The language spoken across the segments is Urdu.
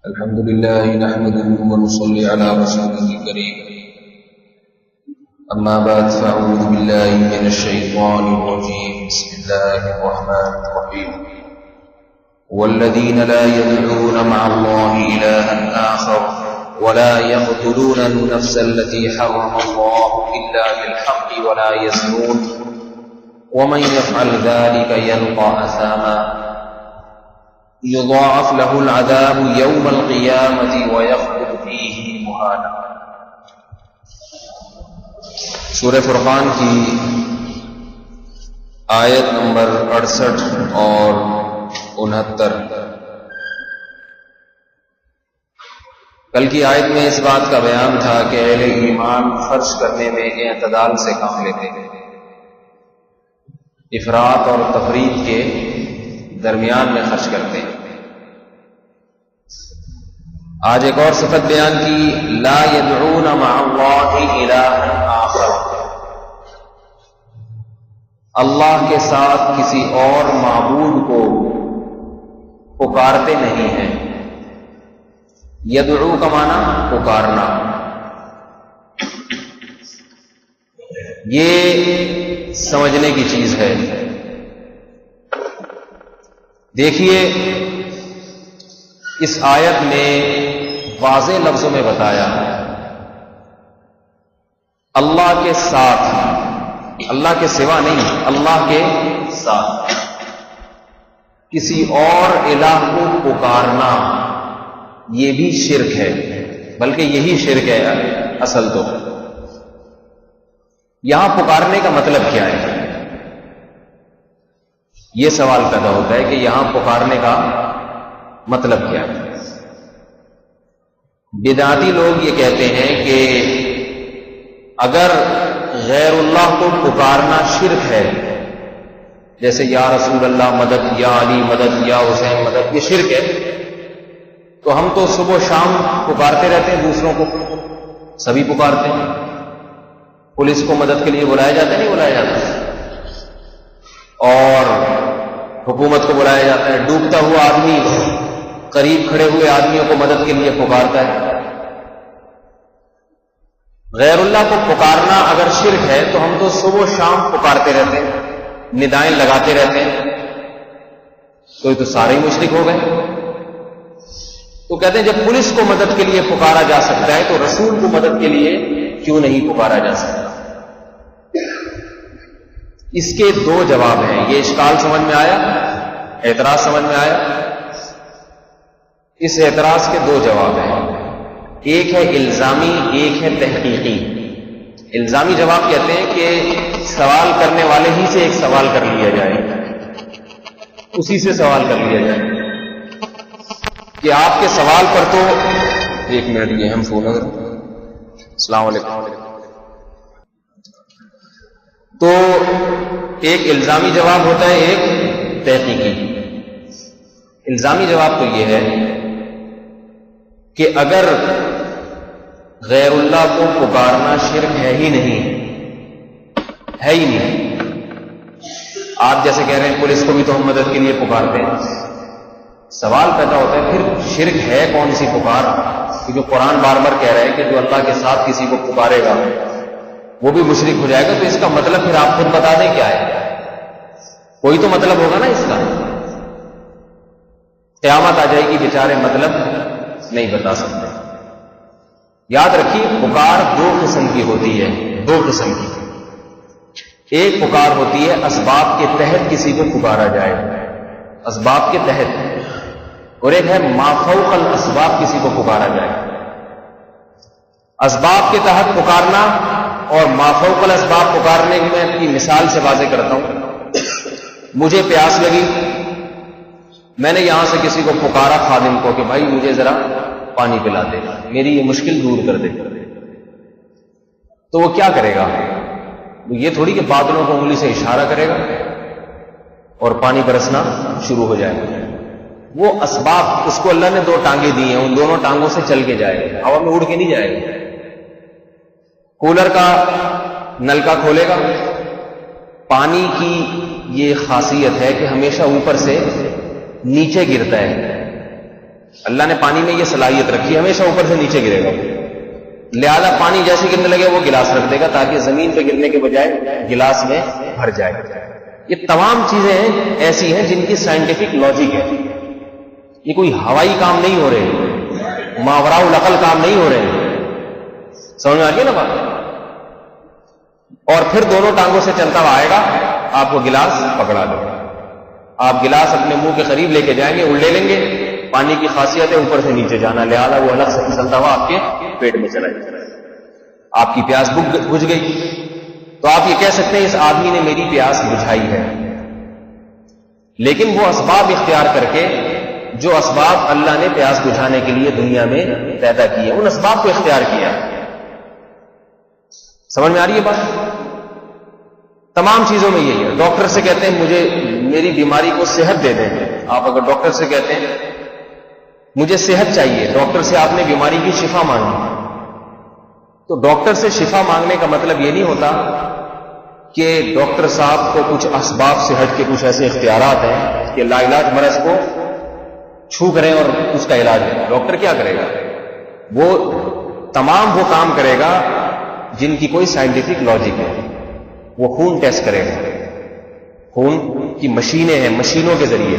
الحمد لله نحمده ونصلي على رسوله الكريم أما بعد فأعوذ بالله من الشيطان الرجيم بسم الله الرحمن الرحيم والذين لا يدعون مع الله إلها آخر ولا يقتلون النفس التي حرم الله إلا بالحق ولا يزنون ومن يفعل ذلك يلقى أثاما يضاعف له العذاب يوم القيامة ويخلد فيه مهانا۔ سورہ فرقان کی آیت نمبر 68 اور 69۔ کل کی آیت میں اس بات کا بیان تھا کہ اہل ایمان خرچ کرنے میں اعتدال سے کام لیتے ہیں، افراط اور تفریط کے درمیان میں خرچ کرتے ہیں۔ آج ایک اور صفت بیان کی، لا يدعون مع اللہ الہا آخر، اللہ کے ساتھ کسی اور معبود کو پکارتے نہیں ہیں۔ یدعو کا معنی پکارنا، یہ سمجھنے کی چیز ہے۔ دیکھیے اس آیت میں واضح لفظوں میں بتایا اللہ کے ساتھ، اللہ کے سوا نہیں، اللہ کے ساتھ کسی اور الہ کو پکارنا، یہ بھی شرک ہے، بلکہ یہی شرک ہے اصل تو۔ یہاں پکارنے کا مطلب کیا ہے؟ یہ سوال پیدا ہوتا ہے کہ یہاں پکارنے کا مطلب کیا ہے؟ بدعتی لوگ یہ کہتے ہیں کہ اگر غیر اللہ کو پکارنا شرک ہے، جیسے یا رسول اللہ مدد، یا علی مدد، یا حسین مدد، یہ شرک ہے، تو ہم تو صبح و شام پکارتے رہتے ہیں دوسروں کو، سبھی پکارتے ہیں، پولیس کو مدد کے لیے بلایا جاتا ہے نہیں بلایا جاتا، اور حکومت کو بلایا جاتا ہے، ڈوبتا ہوا آدمی قریب کھڑے ہوئے آدمیوں کو مدد کے لیے پکارتا ہے۔ غیر اللہ کو پکارنا اگر شرک ہے تو ہم تو صبح و شام پکارتے رہتے ہیں، ندائیں لگاتے رہتے ہیں، تو یہ تو سارے ہی مشرک ہو گئے۔ تو کہتے ہیں جب پولیس کو مدد کے لیے پکارا جا سکتا ہے تو رسول کو مدد کے لیے کیوں نہیں پکارا جا سکتا؟ اس کے دو جواب ہیں۔ یہ اشکال سمجھ میں آیا؟ اعتراض سمجھ میں آیا؟ اس اعتراض کے دو جواب ہیں، ایک ہے الزامی، ایک ہے تحقیقی۔ الزامی جواب کہتے ہیں کہ سوال کرنے والے ہی سے ایک سوال کر لیا جائے، اسی سے سوال کر لیا جائے کہ آپ کے سوال پر تو ایک منٹ یہ ہم فون اگر السلام علیکم۔ تو ایک الزامی جواب ہوتا ہے، ایک تحقیقی۔ الزامی جواب تو یہ ہے کہ اگر غیر اللہ کو پکارنا شرک ہے ہی نہیں، ہے ہی نہیں، آپ جیسے کہہ رہے ہیں پولیس کو بھی تو ہم مدد کے لیے پکارتے ہیں، سوال پیدا ہوتا ہے پھر شرک ہے کون سی پکار؟ کیونکہ قرآن بار بار کہہ رہا ہے کہ جو اللہ کے ساتھ کسی کو پکارے گا وہ بھی مشرک ہو جائے گا، تو اس کا مطلب پھر آپ خود بتا دیں کیا ہے؟ کوئی تو مطلب ہوگا نا اس کا۔ قیامت آ جائے گی، بیچارے مطلب نہیں بتا سکتے۔ یاد رکھیے پکار دو قسم کی ہوتی ہے، دو قسم کی۔ ایک پکار ہوتی ہے اسباب کے تحت کسی کو پکارا جائے، اسباب کے تحت، اور ایک ہے ما فوق الاسباب کسی کو پکارا جائے۔ اسباب کے تحت پکارنا اور ما فوق الاسباب پکارنے کی میں اپنی مثال سے واضح کرتا ہوں۔ مجھے پیاس لگی، میں نے یہاں سے کسی کو پکارا خادم کو کہ بھائی مجھے ذرا پانی پلا دے، میری یہ مشکل دور کر دے، تو وہ کیا کرے گا؟ یہ تھوڑی کہ بادلوں کو انگلی سے اشارہ کرے گا اور پانی برسنا شروع ہو جائے گا۔ وہ اسباب، اس کو اللہ نے دو ٹانگیں دی ہیں، ان دونوں ٹانگوں سے چل کے جائے گا، ہوا میں اڑ کے نہیں جائے گا۔ کولر کا نلکا کھولے گا، پانی کی یہ خاصیت ہے کہ ہمیشہ اوپر سے نیچے گرتا ہے، اللہ نے پانی میں یہ صلاحیت رکھی، ہمیشہ اوپر سے نیچے گرے گا، لہذا پانی جیسے گرنے لگے وہ گلاس رکھ دے گا تاکہ زمین پہ گرنے کے بجائے گلاس میں بھر جائے۔ یہ تمام چیزیں ایسی ہیں جن کی سائنٹیفک لاجک ہے، یہ کوئی ہوائی کام نہیں ہو رہے، ماوراء العقل کام نہیں ہو رہے، سمجھ میں آ گیا نا بات؟ اور پھر دونوں ٹانگوں سے چلتا ہوا آئے گا، آپ کو گلاس پکڑا دے گا، آپ گلاس اپنے منہ کے قریب لے کے جائیں گے، الٹے لیں گے، پانی کی خاصیت ہے اوپر سے نیچے جانا، لہذا وہ الگ سے پھسلتا ہوا آپ کے پیٹ میں چلا جائے گا، آپ کی پیاس بجھ گئی۔ تو آپ یہ کہہ سکتے ہیں اس آدمی نے میری پیاس بجھائی ہے، لیکن وہ اسباب اختیار کر کے جو اسباب اللہ نے پیاس بجھانے کے لیے دنیا میں پیدا کیے ان اسباب کو اختیار کیا۔ سمجھ میں آ رہی ہے بات؟ تمام چیزوں میں یہی ہے۔ ڈاکٹر سے کہتے ہیں مجھے میری بیماری کو صحت دے دیں، آپ اگر ڈاکٹر سے کہتے ہیں مجھے صحت چاہیے، ڈاکٹر سے آپ نے بیماری کی شفا مانگی، تو ڈاکٹر سے شفا مانگنے کا مطلب یہ نہیں ہوتا کہ ڈاکٹر صاحب کو کچھ اسباب سے ہٹ کے کچھ ایسے اختیارات ہیں کہ لا علاج مرض کو چھو کریں اور اس کا علاج ہے۔ ڈاکٹر کیا کرے گا؟ وہ تمام وہ کام کرے گا جن کی کوئی سائنٹیفک لاجک ہے۔ وہ خون ٹیسٹ کرے گا، خون کی مشینیں ہیں، مشینوں کے ذریعے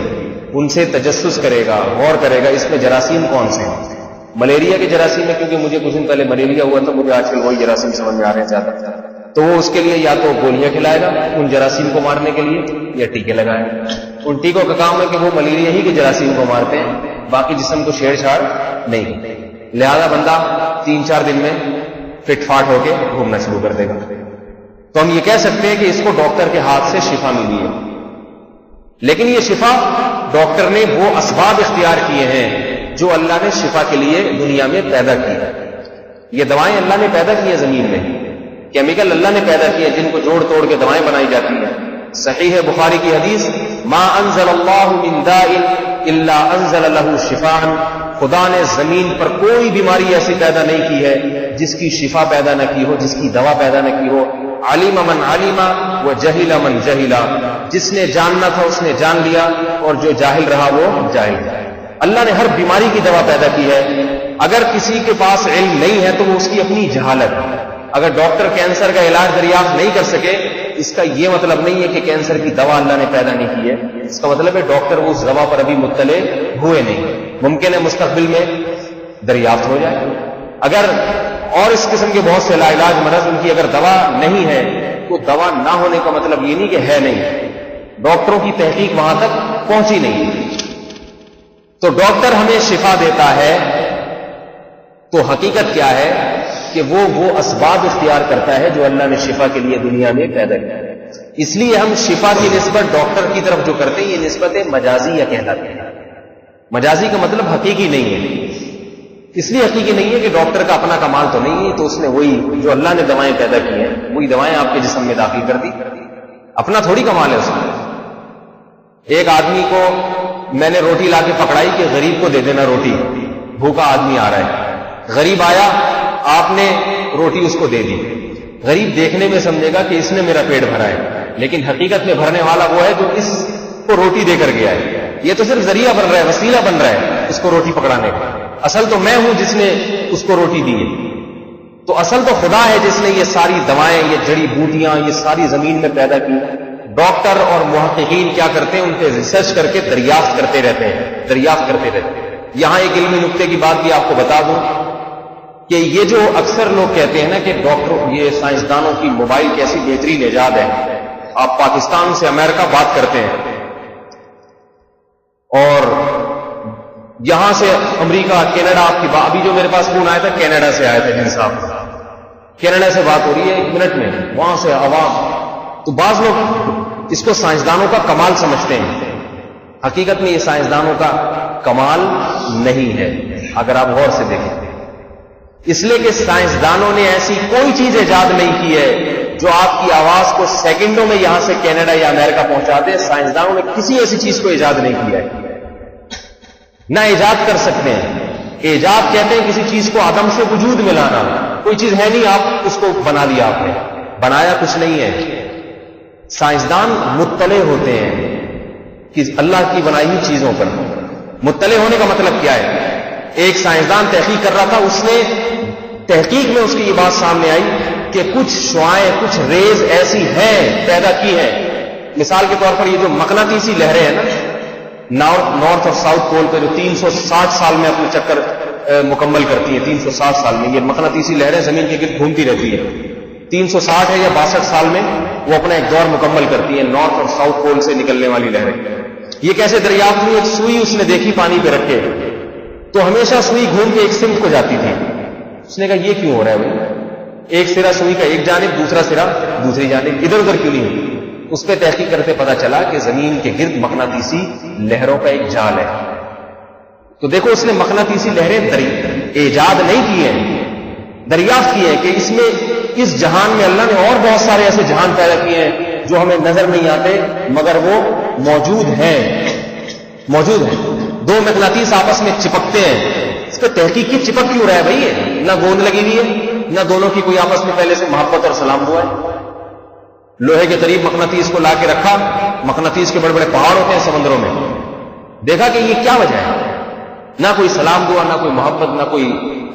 ان سے تجسس کرے گا، غور کرے گا اس میں جراثیم کون سے ہیں۔ ملیریا کے جراثیم ہے، کیونکہ مجھے کچھ دن پہلے ملیریا ہوا تھا، مجھے آج کل وہی جراثیم سمجھ میں آ رہے ہیں زیادہ، تو وہ اس کے لیے یا تو گولیاں کھلائے گا ان جراثیم کو مارنے کے لیے یا ٹیکے لگائے گا۔ ان ٹیکوں کا کام ہے کہ وہ ملیریا ہی کے جراثیم کو مارتے ہیں، باقی جسم کو چھیڑ چھاڑ نہیں، لہذا بندہ 3-4 دن میں فٹ فاٹ ہو کے گھومنا شروع کر دے گا۔ تو ہم یہ کہہ سکتے ہیں کہ اس کو ڈاکٹر کے ہاتھ سے شفا ملی ہے، لیکن یہ شفا ڈاکٹر نے وہ اسباب اختیار کیے ہیں جو اللہ نے شفا کے لیے دنیا میں پیدا کی ہے۔ یہ دوائیں اللہ نے پیدا کی ہیں، زمین میں کیمیکل اللہ نے پیدا کیے جن کو جوڑ توڑ کے دوائیں بنائی جاتی ہیں۔ صحیح ہے بخاری کی حدیث، ما انزل اللہ من داء الا انزل له شفاء، خدا نے زمین پر کوئی بیماری ایسی پیدا نہیں کی ہے جس کی شفا پیدا نہ کی ہو، جس کی دوا پیدا نہ کی ہو۔ علم من علم و جہل من جہل، جس نے جاننا تھا اس نے جان لیا اور جو جاہل رہا وہ جاہل رہا۔ اللہ نے ہر بیماری کی دوا پیدا کی ہے۔ اگر کسی کے پاس علم نہیں ہے تو وہ اس کی اپنی جہالت ہے۔ اگر ڈاکٹر کینسر کا علاج دریافت نہیں کر سکے، اس کا یہ مطلب نہیں ہے کہ کینسر کی دوا اللہ نے پیدا نہیں کی ہے، اس کا مطلب ہے ڈاکٹر وہ اس دوا پر ابھی مطلع ہوئے نہیں، ممکن ہے مستقبل میں دریافت ہو جائے۔ اگر اور اس قسم کے بہت سے لا علاج مرض ان کی اگر دوا نہیں ہے تو دوا نہ ہونے کا مطلب یہ نہیں کہ ہے نہیں، ڈاکٹروں کی تحقیق وہاں تک پہنچی نہیں۔ تو ڈاکٹر ہمیں شفا دیتا ہے تو حقیقت کیا ہے کہ وہ اسباب اختیار کرتا ہے جو اللہ نے شفا کے لیے دنیا میں پیدا کیا ہے۔ اس لیے ہم شفا کی نسبت ڈاکٹر کی طرف جو کرتے ہیں یہ نسبت مجازی یا کہلاتی ہے۔ مجازی کا مطلب حقیقی نہیں ہے، اس لیے حقیقی نہیں ہے کہ ڈاکٹر کا اپنا کمال تو نہیں ہے، تو اس نے وہی جو اللہ نے دوائیں پیدا کی ہیں وہی دوائیں آپ کے جسم میں داخل کر دی، اپنا تھوڑی کمال ہے اس میں۔ ایک آدمی کو میں نے روٹی لا کے پکڑائی کہ غریب کو دے دینا روٹی، بھوکا آدمی آ رہا ہے، غریب آیا، آپ نے روٹی اس کو دے دی، غریب دیکھنے میں سمجھے گا کہ اس نے میرا پیٹ بھرا ہے، لیکن حقیقت میں بھرنے والا وہ ہے جو اس کو روٹی دے کر گیا ہے۔ یہ تو صرف ذریعہ بن رہا ہے، وسیلہ بن رہا ہے اس کو روٹی پکڑانے کا، اصل تو میں ہوں جس نے اس کو روٹی دی ہے۔ تو اصل تو خدا ہے جس نے یہ ساری دوائیں، یہ جڑی بوٹیاں، یہ ساری زمین میں پیدا کی۔ ڈاکٹر اور محققین کیا کرتے ہیں؟ ان پہ ریسرچ کر کے دریافت کرتے رہتے ہیں۔ یہاں ایک علمی نکتے کی بات بھی آپ کو بتا دوں کہ یہ جو اکثر لوگ کہتے ہیں نا کہ ڈاکٹر، یہ سائنسدانوں کی موبائل کی ایسی بہترین ایجاد ہے، آپ پاکستان سے امریکہ بات کرتے ہیں اور یہاں سے امریکہ، کینیڈا، آپ کی ابھی جو میرے پاس فون آیا تھا کینیڈا سے آیا تھا جن صاحب، کینیڈا سے بات ہو رہی ہے 1 منٹ میں، وہاں سے عوام، تو بعض لوگ اس کو سائنسدانوں کا کمال سمجھتے ہیں، حقیقت میں یہ سائنسدانوں کا کمال نہیں ہے اگر آپ غور سے دیکھیں، اس لیے کہ سائنسدانوں نے ایسی کوئی چیز ایجاد نہیں کی ہے جو آپ کی آواز کو سیکنڈوں میں یہاں سے کینیڈا یا امریکہ پہنچا دے۔ سائنسدانوں نے کسی ایسی چیز کو ایجاد نہیں کیا ہے، نہ ایجاد کر سکتے ہیں۔ ایجاد کہتے ہیں کسی چیز کو عدم سے وجود میں لانا، کوئی چیز ہے نہیں، آپ اس کو بنا لیا، آپ نے بنایا کچھ نہیں ہے۔ سائنسدان مطلع ہوتے ہیں کہ اللہ کی بنائی ہوئی چیزوں پر۔ مطلع ہونے کا مطلب کیا ہے؟ ایک سائنسدان تحقیق کر رہا تھا، اس نے تحقیق میں اس کی یہ بات سامنے آئی کہ کچھ شعاعیں، کچھ ریز ایسی ہیں پیدا کی ہیں. مثال کے طور پر یہ جو مقناطیسی لہریں ہیں نا، نارتھ اور ساؤتھ پول پہ جو 360 سال میں اپنے چکر مکمل کرتی ہیں، 360 سال میں یہ مقناطیسی لہریں زمین کے گرد گھومتی رہتی ہیں. 360 ہے یا 62 سال میں وہ اپنا ایک دور مکمل کرتی ہیں، نارتھ اور ساؤتھ پول سے نکلنے والی لہریں. یہ کیسے دریافت ہوئی؟ ایک سوئی اس نے دیکھی پانی پہ رکھ کے، تو ہمیشہ سوئی گھوم کے ایک سمت کو جاتی تھی. اس نے کہا یہ کیوں ہو رہا ہے بھائی؟ ایک سرا سوئی کا ایک جانب، دوسرا سرا دوسری جانب، ادھر ادھر کیوں نہیں ہوتی؟ اس پہ تحقیق کرتے پتا چلا کہ زمین کے گرد مقناطیسی لہروں کا ایک جال ہے. تو دیکھو اس نے مقناطیسی لہریں ایجاد نہیں کی ہیں، دریافت کی ہے کہ اس میں، اس جہان میں اللہ نے اور بہت سارے ایسے جہان پیدا کیے ہیں جو ہمیں نظر نہیں آتے مگر وہ موجود ہیں. دو مقناطیس آپس میں چپکتے ہیں، اس پہ تحقیق کی چپک کیوں رہا ہے بھائی؟ نہ گوند لگی ہوئی ہے، نہ دونوں کی کوئی آپس میں پہلے سے محبت اور سلام ہوا ہے. لوہے کے قریب مقناطیس کو لا کے رکھا، مقناطیس کے بڑے بڑے پہاڑ ہوتے ہیں سمندروں میں، دیکھا کہ یہ کیا وجہ ہے؟ نہ کوئی سلام دعا، نہ کوئی محبت، نہ کوئی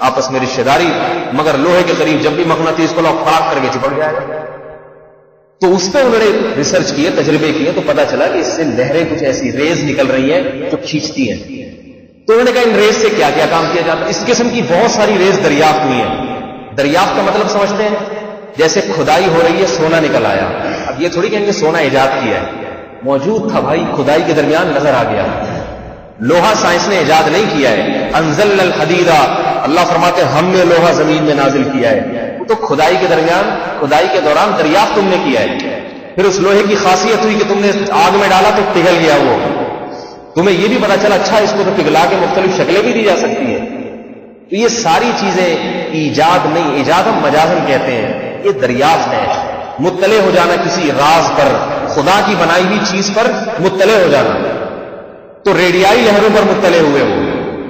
آپس میں رشتہ داری، مگر لوہے کے قریب جب بھی مقناطیس کو لوگ پھاڑ کر کے چپک جائے گا. تو اس پہ انہوں نے ریسرچ کیے، تجربے کیے، تو پتا چلا کہ اس سے لہریں کچھ ایسی ریز نکل رہی ہیں جو کھینچتی ہیں. تو انہوں نے کہا ان ریز سے کیا کیا کام کیا جاتا ہے؟ اس قسم کی بہت ساری ریز دریافت ہوئی ہیں. دریافت کا مطلب سمجھتے ہیں؟ جیسے کھدائی ہو رہی ہے، سونا نکل آیا. اب یہ تھوڑی کہیں گے سونا ایجاد کیا ہے، موجود تھا بھائی، کھدائی کے درمیان نظر آ گیا. لوہا سائنس نے ایجاد نہیں کیا ہے. انزلنا الحدید، اللہ فرماتے ہیں ہم نے لوہا زمین میں نازل کیا ہے. وہ تو کھدائی کے دوران دریافت تم نے کیا ہے. پھر اس لوہے کی خاصیت ہوئی کہ تم نے آگ میں ڈالا تو پگھل گیا. وہ تمہیں یہ بھی پتا چلا اچھا اس کو تو پگھلا کے مختلف شکلیں بھی دی جا سکتی ہیں. تو یہ ساری چیزیں ایجاد نہیں، ایجاد ہم مجازن کہتے ہیں، یہ دریافت ہے. مطلع ہو جانا کسی راز پر، خدا کی بنائی ہوئی چیز پر مطلع ہو جانا. تو ریڈیائی لہروں پر مطلع ہوئے ہو.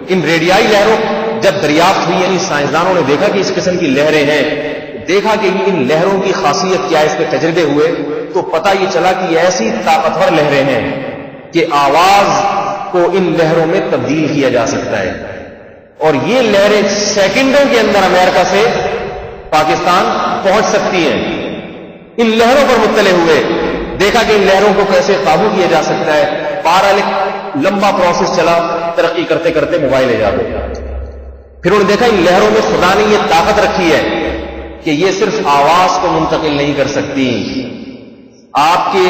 ان ریڈیائی لہروں جب دریافت ہوئی، یعنی سائنسدانوں نے دیکھا کہ اس قسم کی لہریں ہیں، دیکھا کہ ان لہروں کی خاصیت کیا ہے، اس پہ تجربے ہوئے تو پتہ یہ چلا کہ ایسی طاقتور لہریں ہیں کہ آواز کو ان لہروں میں تبدیل کیا جا سکتا ہے. اور یہ لہریں سیکنڈوں کے اندر امریکہ سے پاکستان پہنچ سکتی ہیں. ان لہروں پر مطلع ہوئے، دیکھا کہ ان لہروں کو کیسے قابو کیا جا سکتا ہے. بہرحال ایک لمبا پروسیس چلا، ترقی کرتے کرتے موبائل ایجاد ہو گیا. پھر انہوں نے دیکھا ان لہروں میں خدا نے یہ طاقت رکھی ہے کہ یہ صرف آواز کو منتقل نہیں کر سکتی، آپ کے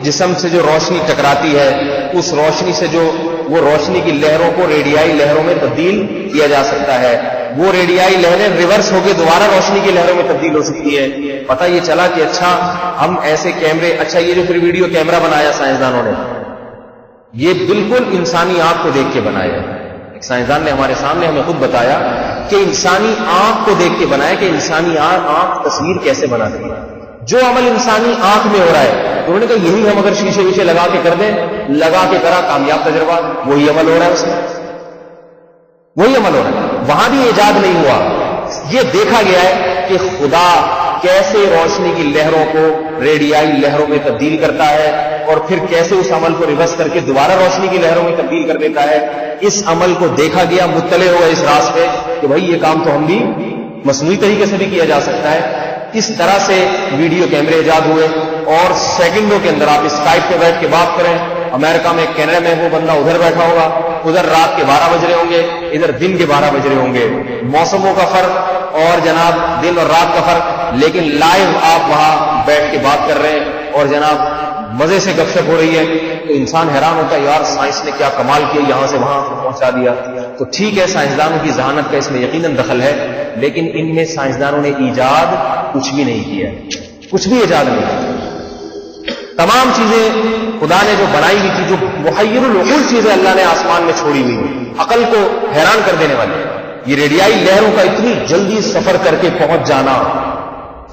جسم سے جو روشنی ٹکراتی ہے اس روشنی سے جو وہ روشنی کی لہروں کو ریڈیائی لہروں میں تبدیل کیا جا سکتا ہے. وہ ریڈیائی لہریں ریورس ہو کے دوبارہ روشنی کی لہروں میں تبدیل ہو سکتی ہے. پتہ یہ چلا کہ اچھا ہم ایسے کیمرے، اچھا یہ جو پھر ویڈیو کیمرہ بنایا سائنسدانوں نے، یہ بالکل انسانی آنکھ کو دیکھ کے بنایا. ایک سائنسدان نے ہمارے سامنے ہمیں خود بتایا کہ انسانی آنکھ کو دیکھ کے بنایا کہ انسانی آنکھ تصویر کیسے بناتی ہے. جو عمل انسانی آنکھ میں ہو رہا ہے، انہوں نے کہا یہی ہم اگر شیشے ویشے لگا کے کر دیں، لگا کے کرا، کامیاب تجربہ، وہی عمل ہو رہا ہے اس میں، وہی عمل ہو رہا ہے. وہاں بھی ایجاد نہیں ہوا. یہ دیکھا گیا ہے کہ خدا کیسے روشنی کی لہروں کو ریڈیائی لہروں میں تبدیل کرتا ہے اور پھر کیسے اس عمل کو ریورس کر کے دوبارہ روشنی کی لہروں میں تبدیل کر دیتا ہے. اس عمل کو دیکھا گیا، مطلع ہوا اس راز پہ کہ بھائی یہ کام تو ہم بھی مصنوعی طریقے سے بھی کیا جا سکتا ہے. اس طرح سے ویڈیو کیمرے ایجاد ہوئے اور سیکنڈوں کے اندر آپ اسکائپ پہ بیٹھ کے بات کریں. امریکہ میں، کینیڈا میں وہ بندہ ادھر بیٹھا ہوگا، ادھر رات کے 12 بج رہے ہوں گے، ادھر دن کے 12 بج رہے ہوں گے. موسموں کا فرق اور جناب دن اور رات کا فرق، لیکن لائیو آپ وہاں بیٹھ کے بات کر رہے ہیں اور جناب مزے سے گپ شپ ہو رہی ہے. تو انسان حیران ہوتا ہے یار سائنس نے کیا کمال کیا، یہاں سے وہاں پہنچا دیا. تو ٹھیک ہے سائنسدانوں کی ذہانت کا اس میں یقیناً دخل ہے، لیکن ان میں سائنسدانوں نے ایجاد کچھ بھی نہیں کیا، کچھ بھی ایجاد نہیں کیا. تمام چیزیں خدا نے جو بنائی ہوئی تھی، جو محیر العقول چیزیں اللہ نے آسمان میں چھوڑی ہوئی، عقل کو حیران کر دینے والے. یہ ریڈیائی لہروں کا اتنی جلدی سفر کر کے پہنچ جانا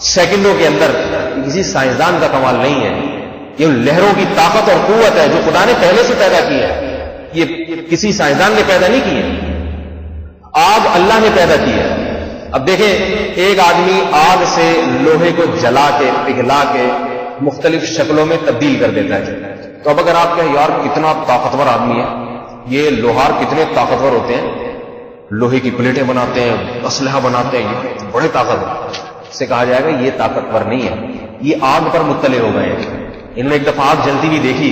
سیکنڈوں کے اندر، کسی سائنسدان کا کمال نہیں ہے. یہ لہروں کی طاقت اور قوت ہے جو خدا نے پہلے سے پیدا کی ہے. یہ کسی سائنسدان نے پیدا نہیں کی ہے، آگ اللہ نے پیدا کی ہے. اب دیکھیں ایک آدمی آگ سے لوہے کو جلا کے پگھلا کے مختلف شکلوں میں تبدیل کر دیتا ہے. تو اب اگر آپ کہیں یار کتنا طاقتور آدمی ہے، یہ لوہار کتنے طاقتور ہوتے ہیں، لوہے کی پلیٹیں بناتے ہیں، اسلحہ بناتے ہیں، یہ بڑے طاقتور، سے کہا جائے گا یہ طاقتور نہیں ہے، یہ آگ پر مطلع ہو گئے ہیں۔ انہوں نے ایک دفعہ آگ جلتی بھی دیکھی،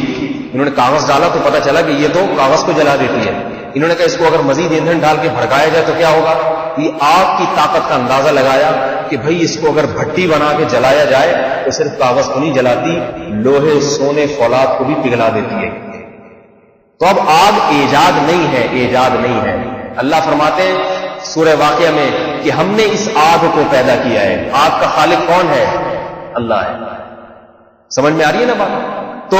انہوں نے کاغذ ڈالا تو پتا چلا کہ یہ تو کاغذ کو جلا دیتی ہے۔ انہوں نے کہا اس کو اگر مزید ایندھن ڈال کے بھڑکایا جائے تو کیا ہوگا؟ یہ آگ کی طاقت کا اندازہ لگایا کہ بھئی اس کو اگر بھٹی بنا کے جلایا جائے تو صرف کاغذ کو نہیں جلاتی، لوہے، سونے، فولاد کو بھی پگھلا دیتی ہے۔ تو اب آگ ایجاد نہیں ہے، ایجاد نہیں ہے۔ اللہ فرماتے ہیں سورہ واقعہ میں کہ ہم نے اس آگ کو پیدا کیا ہے۔ آگ کا خالق کون ہے؟ اللہ ہے۔ سمجھ میں آ رہی ہے نا بات؟ تو